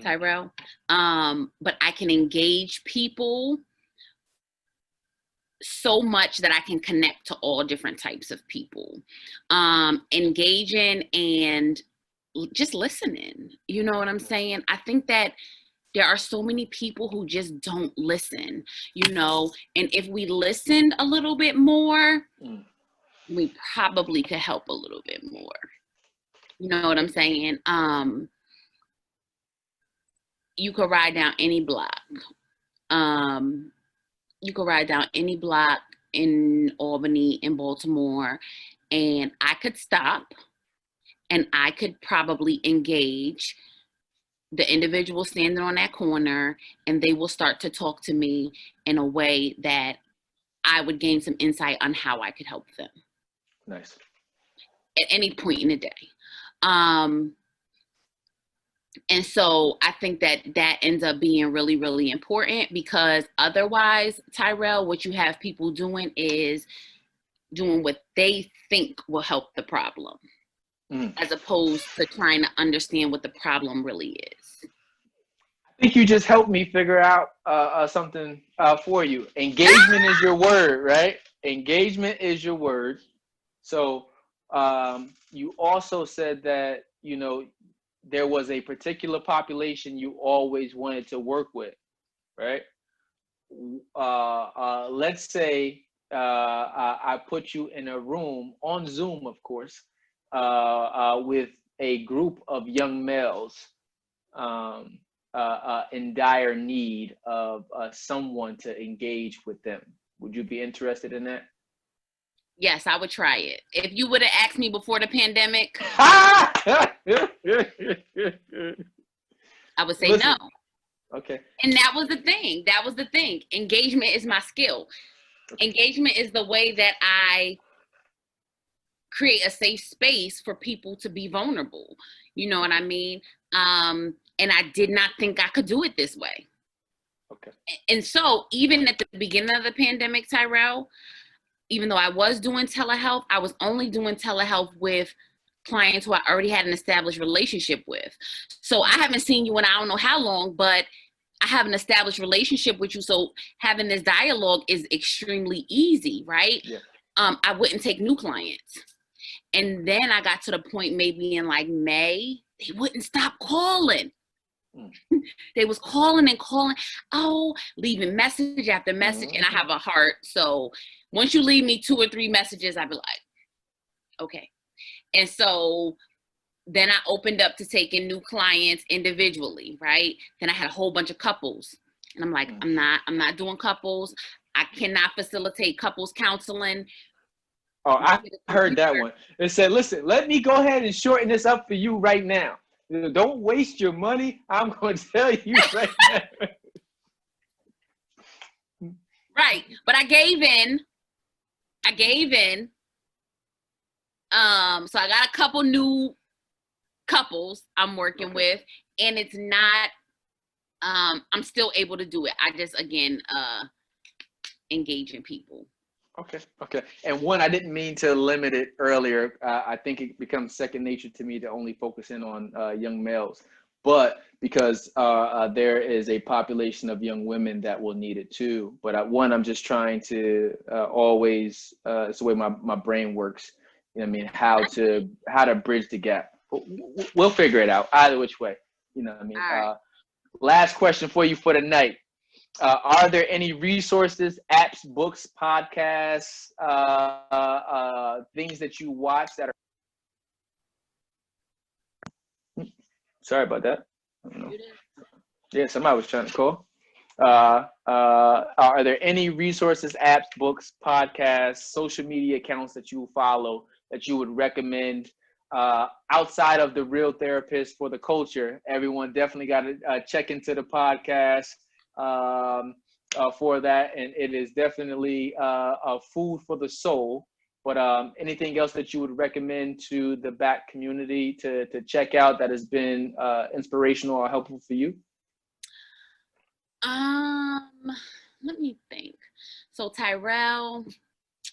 C: Tyrell. But I can engage people so much that I can connect to all different types of people. Engaging and just listening. You know what I'm saying? I think that there are so many people who just don't listen, you know, and if we listened a little bit more, we probably could help a little bit more. You know what I'm saying? You could ride down any block. You could ride down any block in Albany, in Baltimore, and I could stop and I could probably engage the individual standing on that corner, and they will start to talk to me in a way that I would gain some insight on how I could help them.
D: Nice.
C: At any point in the day. And so I think that ends up being really, really important, because otherwise, Tyrell, what you have people doing is doing what they think will help the problem, as opposed to trying to understand what the problem really is.
D: I think you just helped me figure out something for you. Engagement is your word, right? Engagement is your word. So you also said that, you know, there was a particular population you always wanted to work with, right? Let's say I put you in a room on Zoom, of course, with a group of young males in dire need of someone to engage with them. Would you be interested in that?
C: Yes, I would try it. If you would have asked me before the pandemic, I would say no.
D: Okay.
C: And that was the thing. Engagement is my skill. Okay. Engagement is the way that I create a safe space for people to be vulnerable. You know what I mean? And I did not think I could do it this way.
D: Okay.
C: And so even at the beginning of the pandemic, Tyrell, even though I was doing telehealth, I was only doing telehealth with clients who I already had an established relationship with. So I haven't seen you in I don't know how long, but I have an established relationship with you. So having this dialogue is extremely easy, right?
D: Yeah.
C: I wouldn't take new clients. And then I got to the point maybe in like May, they wouldn't stop calling. They was calling and calling, leaving message after message. And I have a heart. So once you leave me 2 or 3 messages, I'd be like, okay. And so then I opened up to taking new clients individually, right? Then I had a whole bunch of couples. And I'm like, I'm not doing couples. I cannot facilitate couples counseling.
D: Oh, I heard that one. It said, listen, let me go ahead and shorten this up for you right now. Don't waste your money. I'm going to tell you right now.
C: Right. But I gave in. So I got a couple new couples I'm working with, and it's not, I'm still able to do it. I just, again, engage in people.
D: Okay. And one, I didn't mean to limit it earlier. I think it becomes second nature to me to only focus in on young males, but because there is a population of young women that will need it too. But one, I'm just trying to always, it's the way my brain works. You know what I mean? How to bridge the gap. We'll figure it out either which way. You know what I mean?
C: Right.
D: Last question for you for the night. Are there any resources, apps, books, podcasts, things that you watch that are... Sorry about that. I don't know. Yeah, somebody was trying to call. Are there any resources, apps, books, podcasts, social media accounts that you follow that you would recommend outside of the real therapist for the culture, everyone definitely got to check into the podcast for that. And it is definitely a food for the soul. But anything else that you would recommend to the Black community to check out that has been inspirational or helpful for you?
C: Let me think. So Tyrell,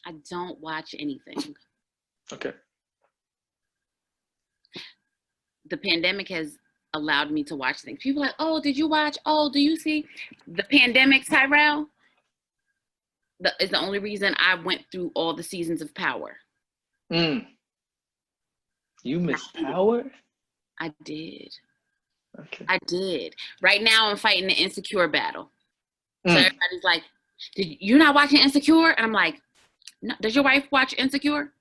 C: I don't watch anything.
D: Okay.
C: The pandemic has allowed me to watch things. People are like, oh, did you watch? Oh, do you see? The pandemic, Tyrell, is the only reason I went through all the seasons of Power.
D: You missed Power?
C: I did.
D: Okay.
C: I did. Right now, I'm fighting the Insecure battle. So everybody's like, you're not watching Insecure? And I'm like, no. Does your wife watch Insecure?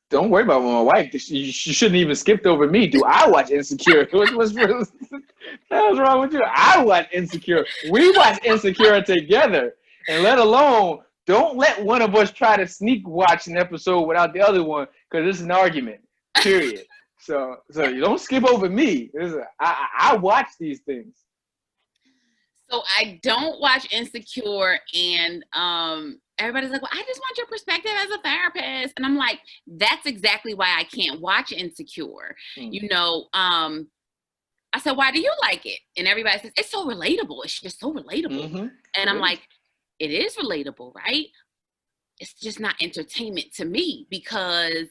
D: Don't worry about my wife. You shouldn't even skipped over me. Do I watch Insecure? What's wrong with you? I watch Insecure. We watch Insecure together. And let alone, don't let one of us try to sneak watch an episode without the other one, because it's an argument, period. So you don't skip over me. I watch these things.
C: So I don't watch Insecure, and everybody's like, well, I just want your perspective as a therapist. And I'm like, that's exactly why I can't watch Insecure. You know, I said, why do you like it? And everybody says, it's so relatable. It's just so relatable. And I'm like, it is relatable, right? It's just not entertainment to me, because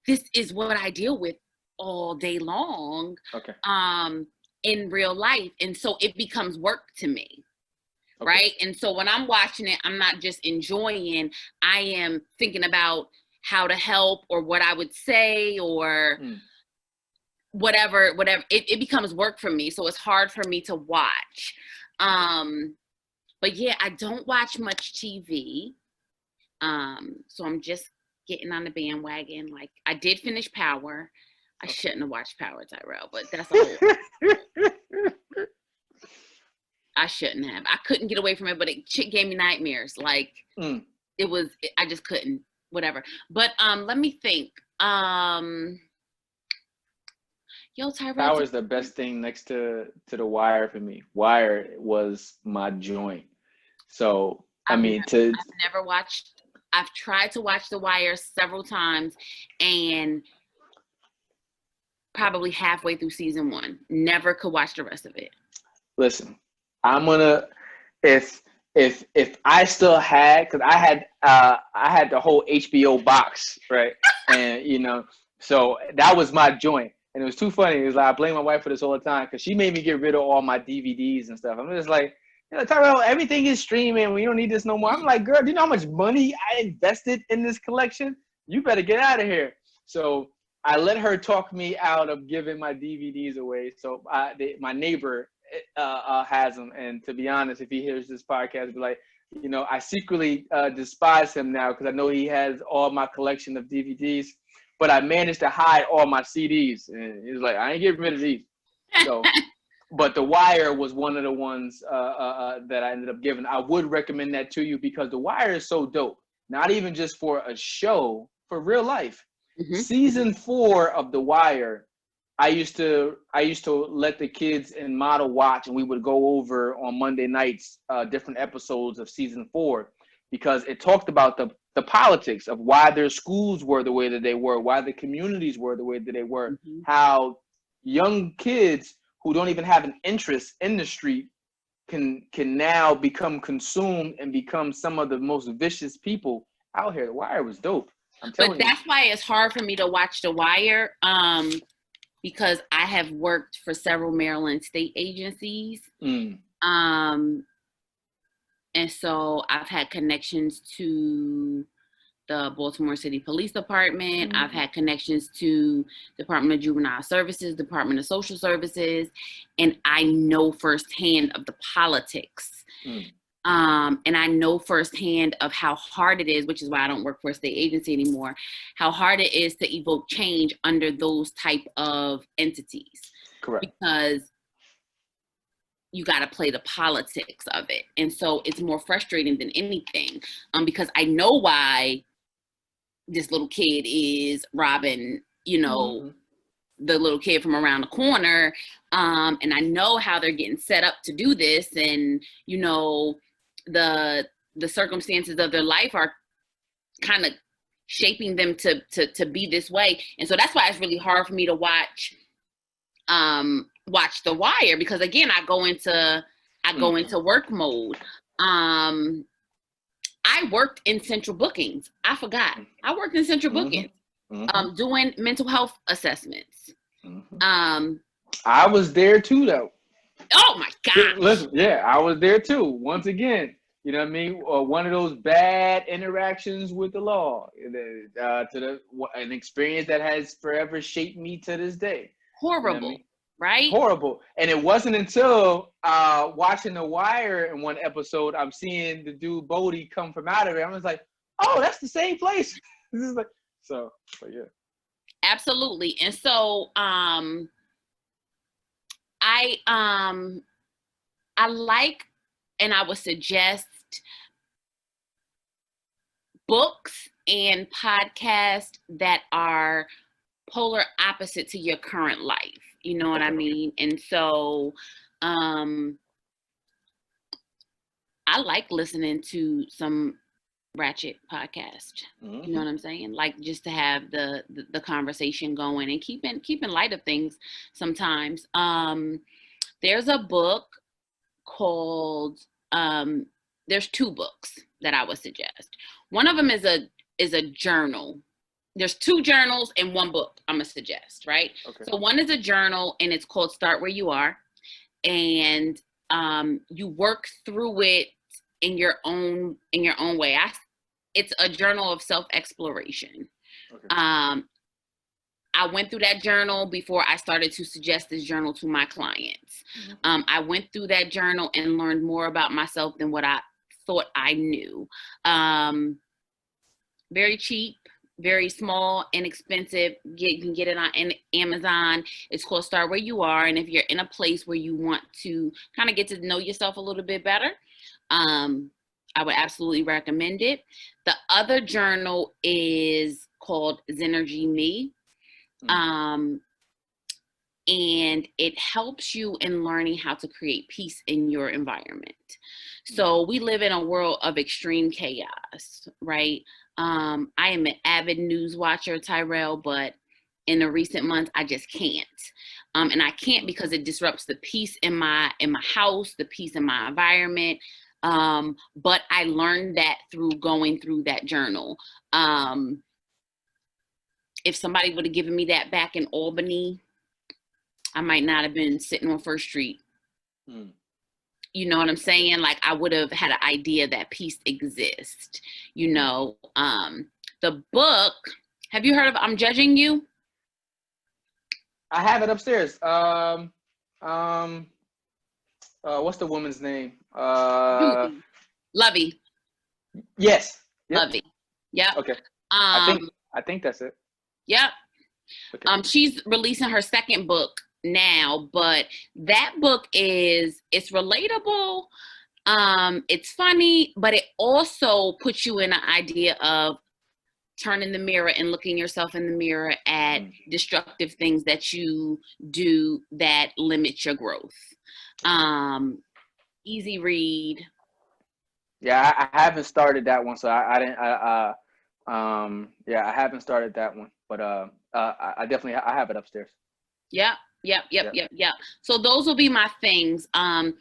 C: this is what I deal with all day long. Okay. In real life. And so it becomes work to me. Okay. Right. And so when I'm watching it, I'm not just enjoying, I am thinking about how to help, or what I would say, or whatever. It becomes work for me. So it's hard for me to watch. But yeah, I don't watch much TV. So I'm just getting on the bandwagon. Like, I did finish Power. I shouldn't have watched Power, Tyrell, but that's a whole. I shouldn't have. I couldn't get away from it, but it gave me nightmares. Like, it was. I just couldn't. Whatever. But let me think. Yo, Tyrell.
D: Power is the best thing next to The Wire for me. Wire was my joint. So I've
C: never watched. I've tried to watch The Wire several times, and probably halfway through season 1, never could watch the rest of it.
D: Listen, I'm gonna, if I still had, because I had the whole HBO box, right? And so that was my joint, and it was too funny. It was like, I blame my wife for this all the time, because she made me get rid of all my DVDs and stuff. I'm just like, Tyrell, everything is streaming. We don't need this no more. I'm like, girl, do you know how much money I invested in this collection? You better get out of here. So I let her talk me out of giving my DVDs away. So my neighbor has them. And to be honest, if he hears this podcast, he'll be like, I secretly despise him now, because I know he has all my collection of DVDs. But I managed to hide all my CDs. And he was like, I ain't getting rid of these. So, but The Wire was one of the ones that I ended up giving. I would recommend that to you, because The Wire is so dope. Not even just for a show, for real life. Season 4 of The Wire, I used to let the kids in model watch, and we would go over on Monday nights different episodes of season 4, because it talked about the politics of why their schools were the way that they were, why the communities were the way that they were, how young kids who don't even have an interest in the street can now become consumed and become some of the most vicious people out here. The Wire was dope.
C: But that's why it's hard for me to watch The Wire, because I have worked for several Maryland state agencies. And so I've had connections to the Baltimore City Police Department. I've had connections to Department of Juvenile Services, Department of Social Services, and I know firsthand of the politics. And I know firsthand of how hard it is, which is why I don't work for a state agency anymore, how hard it is to evoke change under those type of entities.
D: Correct.
C: Because you got to play the politics of it. And so it's more frustrating than anything, because I know why this little kid is robbing, the little kid from around the corner. And I know how they're getting set up to do this, and you know, the circumstances of their life are kind of shaping them to be this way. And so that's why it's really hard for me to watch The Wire, because again, I go into work mode. I worked in central bookings. I forgot. I worked in central bookings, doing mental health assessments.
D: I was there too, though.
C: Oh my God.
D: Listen, yeah, I was there too. Once again, you know what I mean? One of those bad interactions with the law, an experience that has forever shaped me to this day.
C: Horrible,
D: you know what I mean?
C: Right?
D: Horrible. And it wasn't until watching The Wire in one episode, I'm seeing the dude Bodie come from out of it. I was like, oh, that's the same place. This is like, so, but yeah.
C: Absolutely. And so I like, and I would suggest books and podcasts that are polar opposite to your current life. You know what I mean? And so I like listening to some ratchet podcast. You know what I'm saying? Like, just to have the conversation going and keeping light of things sometimes. There's a book called there's two books that I would suggest. One of them is a journal. There's two journals and one book I'm gonna suggest, right? Okay. So one is a journal and it's called Start Where You Are, and you work through it in your own way. It's a journal of self-exploration. Okay. I went through that journal before I started to suggest this journal to my clients. I went through that journal and learned more about myself than what I thought I knew. Very cheap, very small, inexpensive. You can get it on Amazon. It's called Start Where You Are. And if you're in a place where you want to kind of get to know yourself a little bit better, I would absolutely recommend it. The other journal is called Zenergy Me. And it helps you in learning how to create peace in your environment. So we live in a world of extreme chaos, right? I am an avid news watcher, Tyrell, but in the recent months, I just can't. And I can't because it disrupts the peace in my house, the peace in my environment. But I learned that through going through that journal. If somebody would have given me that back in Albany, I might not have been sitting on First Street. You know what I'm saying? Like, I would have had an idea that peace exists. You know, the book, have you heard of I'm Judging You?
D: I have it upstairs. What's the woman's name?
C: Lovey.
D: Yes. Yep.
C: Lovey. Yeah.
D: Okay. I think that's it.
C: Yep.
D: Okay.
C: She's releasing her second book now, but that book it's relatable. It's funny, but it also puts you in an idea of turning the mirror and looking yourself in the mirror at destructive things that you do that limit your growth. Easy read.
D: Yeah, I haven't started that one, so I haven't started that one, but I definitely have it upstairs.
C: Yep. So those will be my things. I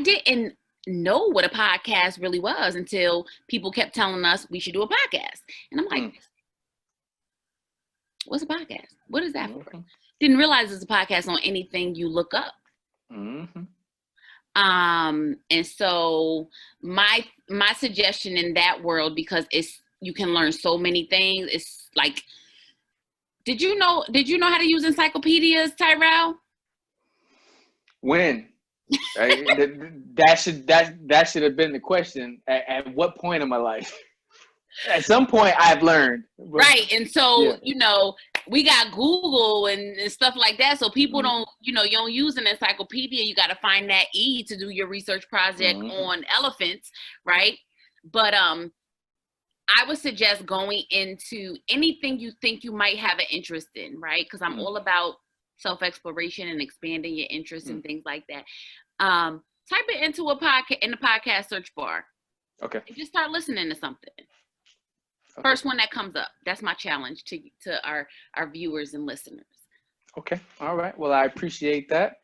C: didn't know what a podcast really was until people kept telling us we should do a podcast, and I'm like, what's a podcast? What is that for? Didn't realize it's a podcast on anything you look up. And so my suggestion in that world, because you can learn so many things. It's like, did you know how to use encyclopedias, Tyrell?
D: When? that should have been the question. At what point in my life? At some point I've learned.
C: Right. And so, you know, we got Google and stuff like that. So people don't, you don't use an encyclopedia. You got to find that to do your research project on elephants. Right. But I would suggest going into anything you think you might have an interest in, right? Because I'm all about self-exploration and expanding your interests and things like that. Type it into a podcast in the podcast search bar.
D: Okay.
C: And just start listening to something. Okay. First one that comes up. That's my challenge to our viewers and listeners.
D: Okay. All right. Well, I appreciate that.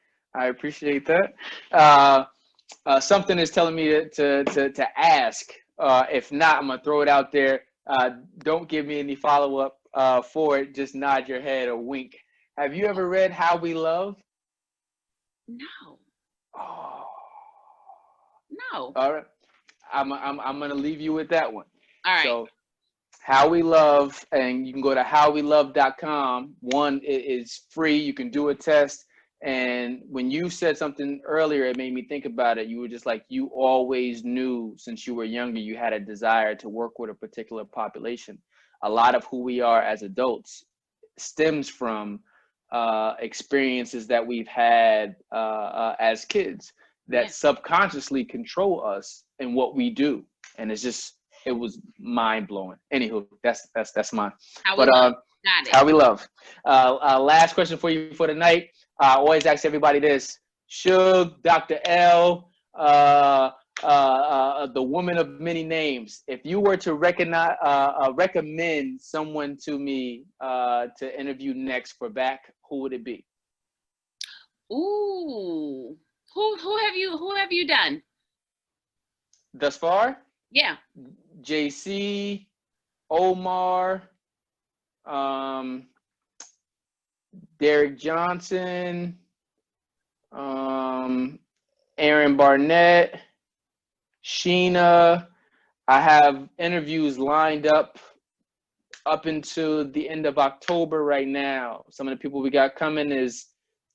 D: Something is telling me to ask. If not, I'm gonna throw it out there. Don't give me any follow-up for it. Just nod your head or wink. Have you ever read How We Love?
C: No.
D: Oh.
C: No.
D: All right. I'm gonna leave you with that one.
C: All right.
D: So, How We Love, and you can go to howwelove.com. One, it is free. You can do a test. And when you said something earlier, it made me think about it. You were just like, you always knew since you were younger, you had a desire to work with a particular population. A lot of who we are as adults stems from experiences that we've had as kids that subconsciously control us and what we do. And it was mind blowing. Anywho, that's mine. How We Love. Last question for you for tonight. I always ask everybody this: Suge, Dr. L, the woman of many names. If you were to recommend someone to me to interview next for Back, who would it be?
C: Ooh, who have you done
D: thus far?
C: Yeah.
D: JC, Omar, Derek Johnson, Aaron Barnett, Sheena. I have interviews lined up until the end of October right now. Some of the people we got coming is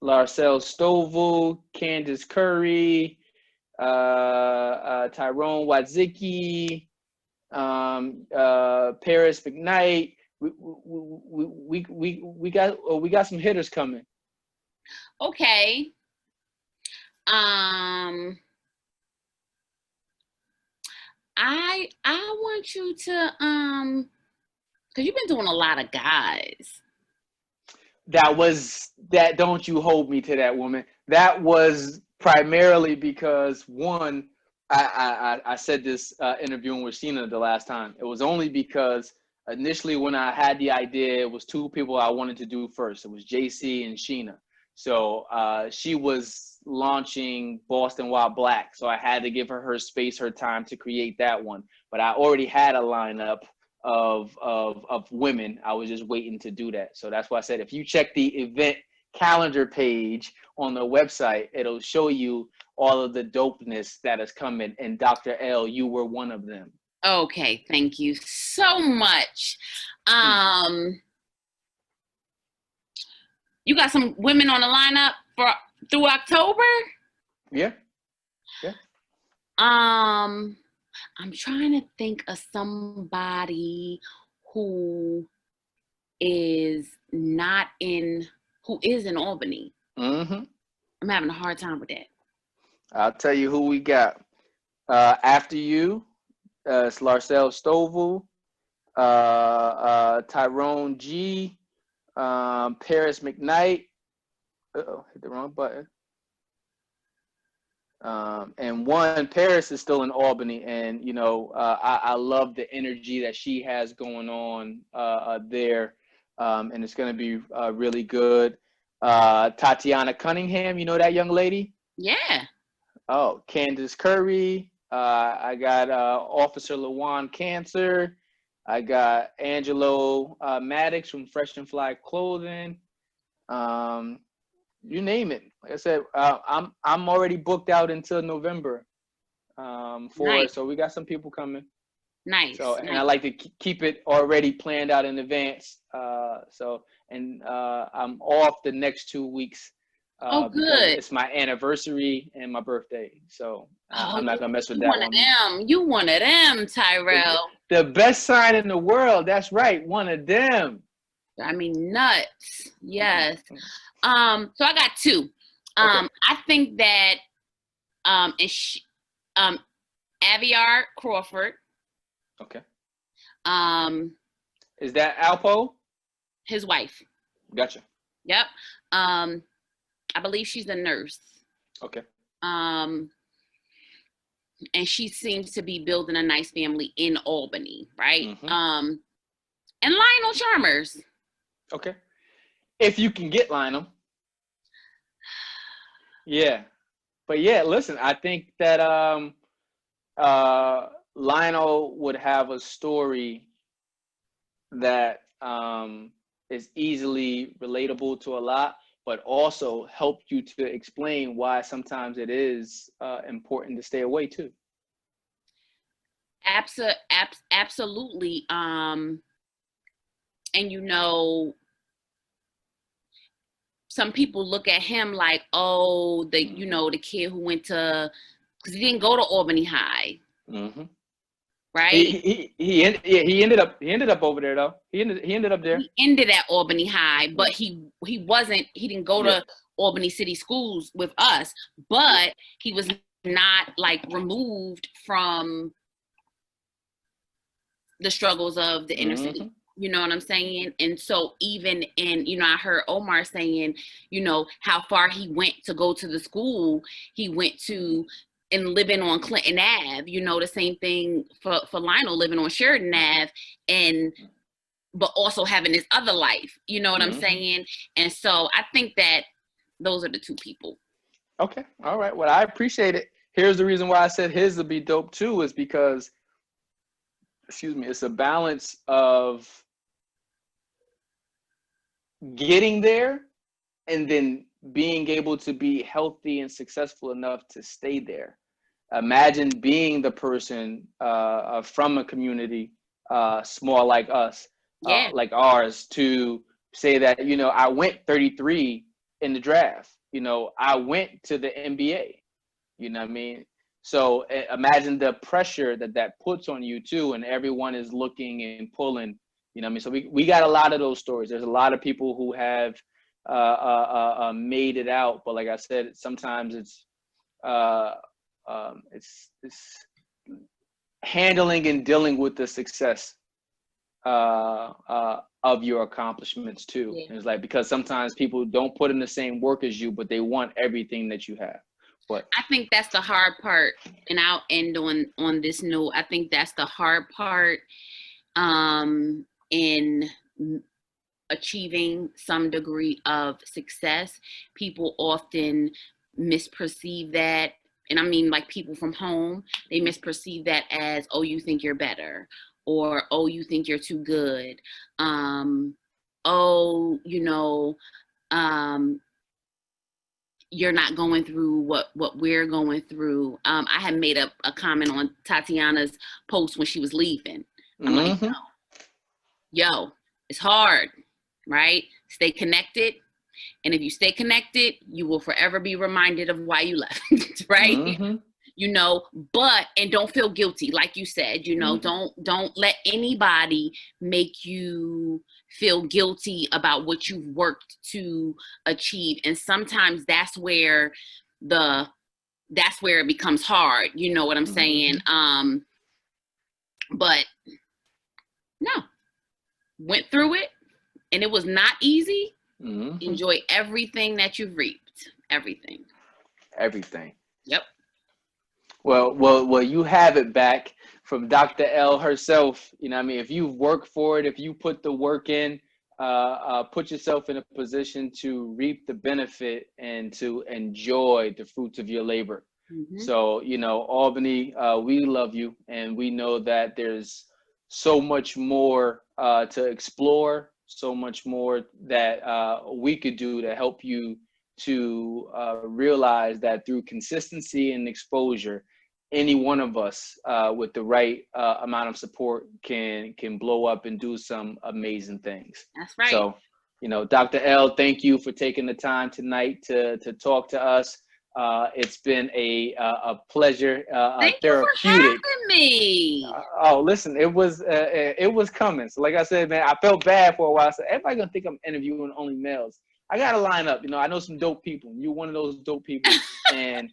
D: Larcel Stovall, Candace Curry, Tyrone Wadzicki, Paris McKnight. We got some hitters coming.
C: Okay. I want you to because you've been doing a lot of guys.
D: That don't you hold me to that, woman. That was primarily because one, I said this interviewing with Sheena the last time. It was only because initially when I had the idea, it was two people I wanted to do first. It was JC and Sheena. So she was launching Boston Wild Black. So I had to give her space, her time to create that one. But I already had a lineup of women. I was just waiting to do that. So that's why I said, if you check the event calendar page on the website, it'll show you all of the dopeness that is coming. And Dr. L, you were one of them.
C: Okay, thank you so much. You got some women on the lineup through October?
D: Yeah.
C: I'm trying to think of somebody who is in Albany.
D: Mm-hmm.
C: I'm having a hard time with that.
D: I'll tell you who we got. After you, it's Larcel Stovall, Tyrone G, Paris McKnight. Hit the wrong button. And one, Paris is still in Albany, and I love the energy that she has going on there, and it's going to be really good. Tatiana Cunningham, you know that young lady?
C: Yeah.
D: Oh, Candace Curry. I got Officer Lawan Cancer. I got Angelo Maddox from Fresh and Fly Clothing. You name it. Like I said, I'm already booked out until November it. So we got some people coming.
C: Nice.
D: So and I like to keep it already planned out in advance. I'm off the next 2 weeks.
C: Oh, good.
D: It's my anniversary and my birthday, so I'm not gonna mess with that one.
C: You one of them, Tyrell.
D: The best sign in the world. That's right, one of them.
C: I mean, nuts. Yes. So I got two.
D: Okay.
C: I think that Aviar Crawford.
D: Okay. Is that Alpo?
C: His wife.
D: Gotcha.
C: Yep. I believe she's a nurse.
D: Okay.
C: And she seems to be building a nice family in Albany, right? And Lionel Chalmers.
D: Okay. If you can get Lionel. Yeah. But yeah, listen, I think that Lionel would have a story that is easily relatable to a lot, but also help you to explain why sometimes it is important to stay away too.
C: Absolutely. And you know, some people look at him like, oh, you know, the kid who went to, because he didn't go to Albany High, right?
D: He ended up over there though. He ended up there.
C: He ended at Albany High, but he didn't go to Albany City Schools with us, but he was not like removed from the struggles of the inner city. You know what I'm saying? And so even in, you know, I heard Omar saying, you know, how far he went to go to the school he went to and living on Clinton Ave, you know, the same thing for Lionel living on Sheridan Ave, but also having his other life, you know what I'm saying? And so I think that those are the two people.
D: Okay. All right. Well, I appreciate it. Here's the reason why I said his would be dope too, is because, it's a balance of getting there and then being able to be healthy and successful enough to stay there. Imagine being the person from a community small like us, like ours, to say that, you know, I went 33 in the draft. You know, I went to the NBA. You know what I mean? So imagine the pressure that puts on you too, and everyone is looking and pulling. You know what I mean? So we got a lot of those stories. There's a lot of people who have made it out, but like I said, sometimes it's handling and dealing with the success of your accomplishments too. And it's like, because sometimes people don't put in the same work as you, but they want everything that you have. But
C: I think that's the hard part, and I'll end on this note. I think that's the hard part in achieving some degree of success. People often misperceive that, and I mean like people from home, they misperceive that as, oh, you think you're better, or oh, you think you're too good, oh, you know, you're not going through what we're going through. I had made a comment on Tatiana's post when she was leaving. I'm like, yo, it's hard, right? Stay connected. And if you stay connected, you will forever be reminded of why you left, right? You know, and don't feel guilty. Like you said, you know, don't let anybody make you feel guilty about what you've worked to achieve. And sometimes that's where it becomes hard. You know what I'm saying? But no, went through it, and it was not easy. Enjoy everything that you've reaped. Everything. Yep.
D: Well, you have it back from Dr. L herself. You know what I mean? If you've worked for it, if you put the work in, put yourself in a position to reap the benefit and to enjoy the fruits of your labor. So, you know, Albany, we love you, and we know that there's so much more to explore, so much more that we could do to help you to realize that through consistency and exposure, any one of us with the right amount of support can blow up and do some amazing things.
C: That's right.
D: So, you know, Dr. L, thank you for taking the time tonight to talk to us. It's been a pleasure.
C: Thank you for having me.
D: Oh, listen, it was coming. So like I said, man, I felt bad for a while. So everybody gonna think I'm interviewing only males. I gotta line up. You know, I know some dope people. You're one of those dope people, and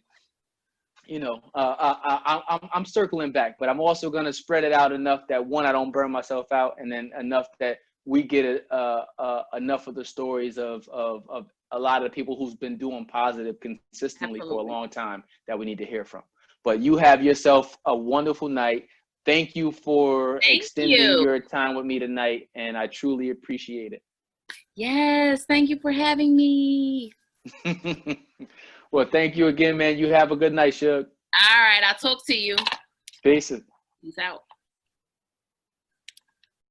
D: you know, I'm circling back, but I'm also going to spread it out enough that one, I don't burn myself out, and then enough that we get enough of the stories of a lot of the people who's been doing positive consistently for a
C: Absolutely.
D: long time that we need to hear from. But you have yourself a wonderful night. Thank you for extending your time with me tonight, and I truly appreciate it.
C: Yes, thank you for having me.
D: Well, thank you again, man. You have a good night, Shug.
C: All right, I'll talk to you.
D: Peace.
C: Peace out.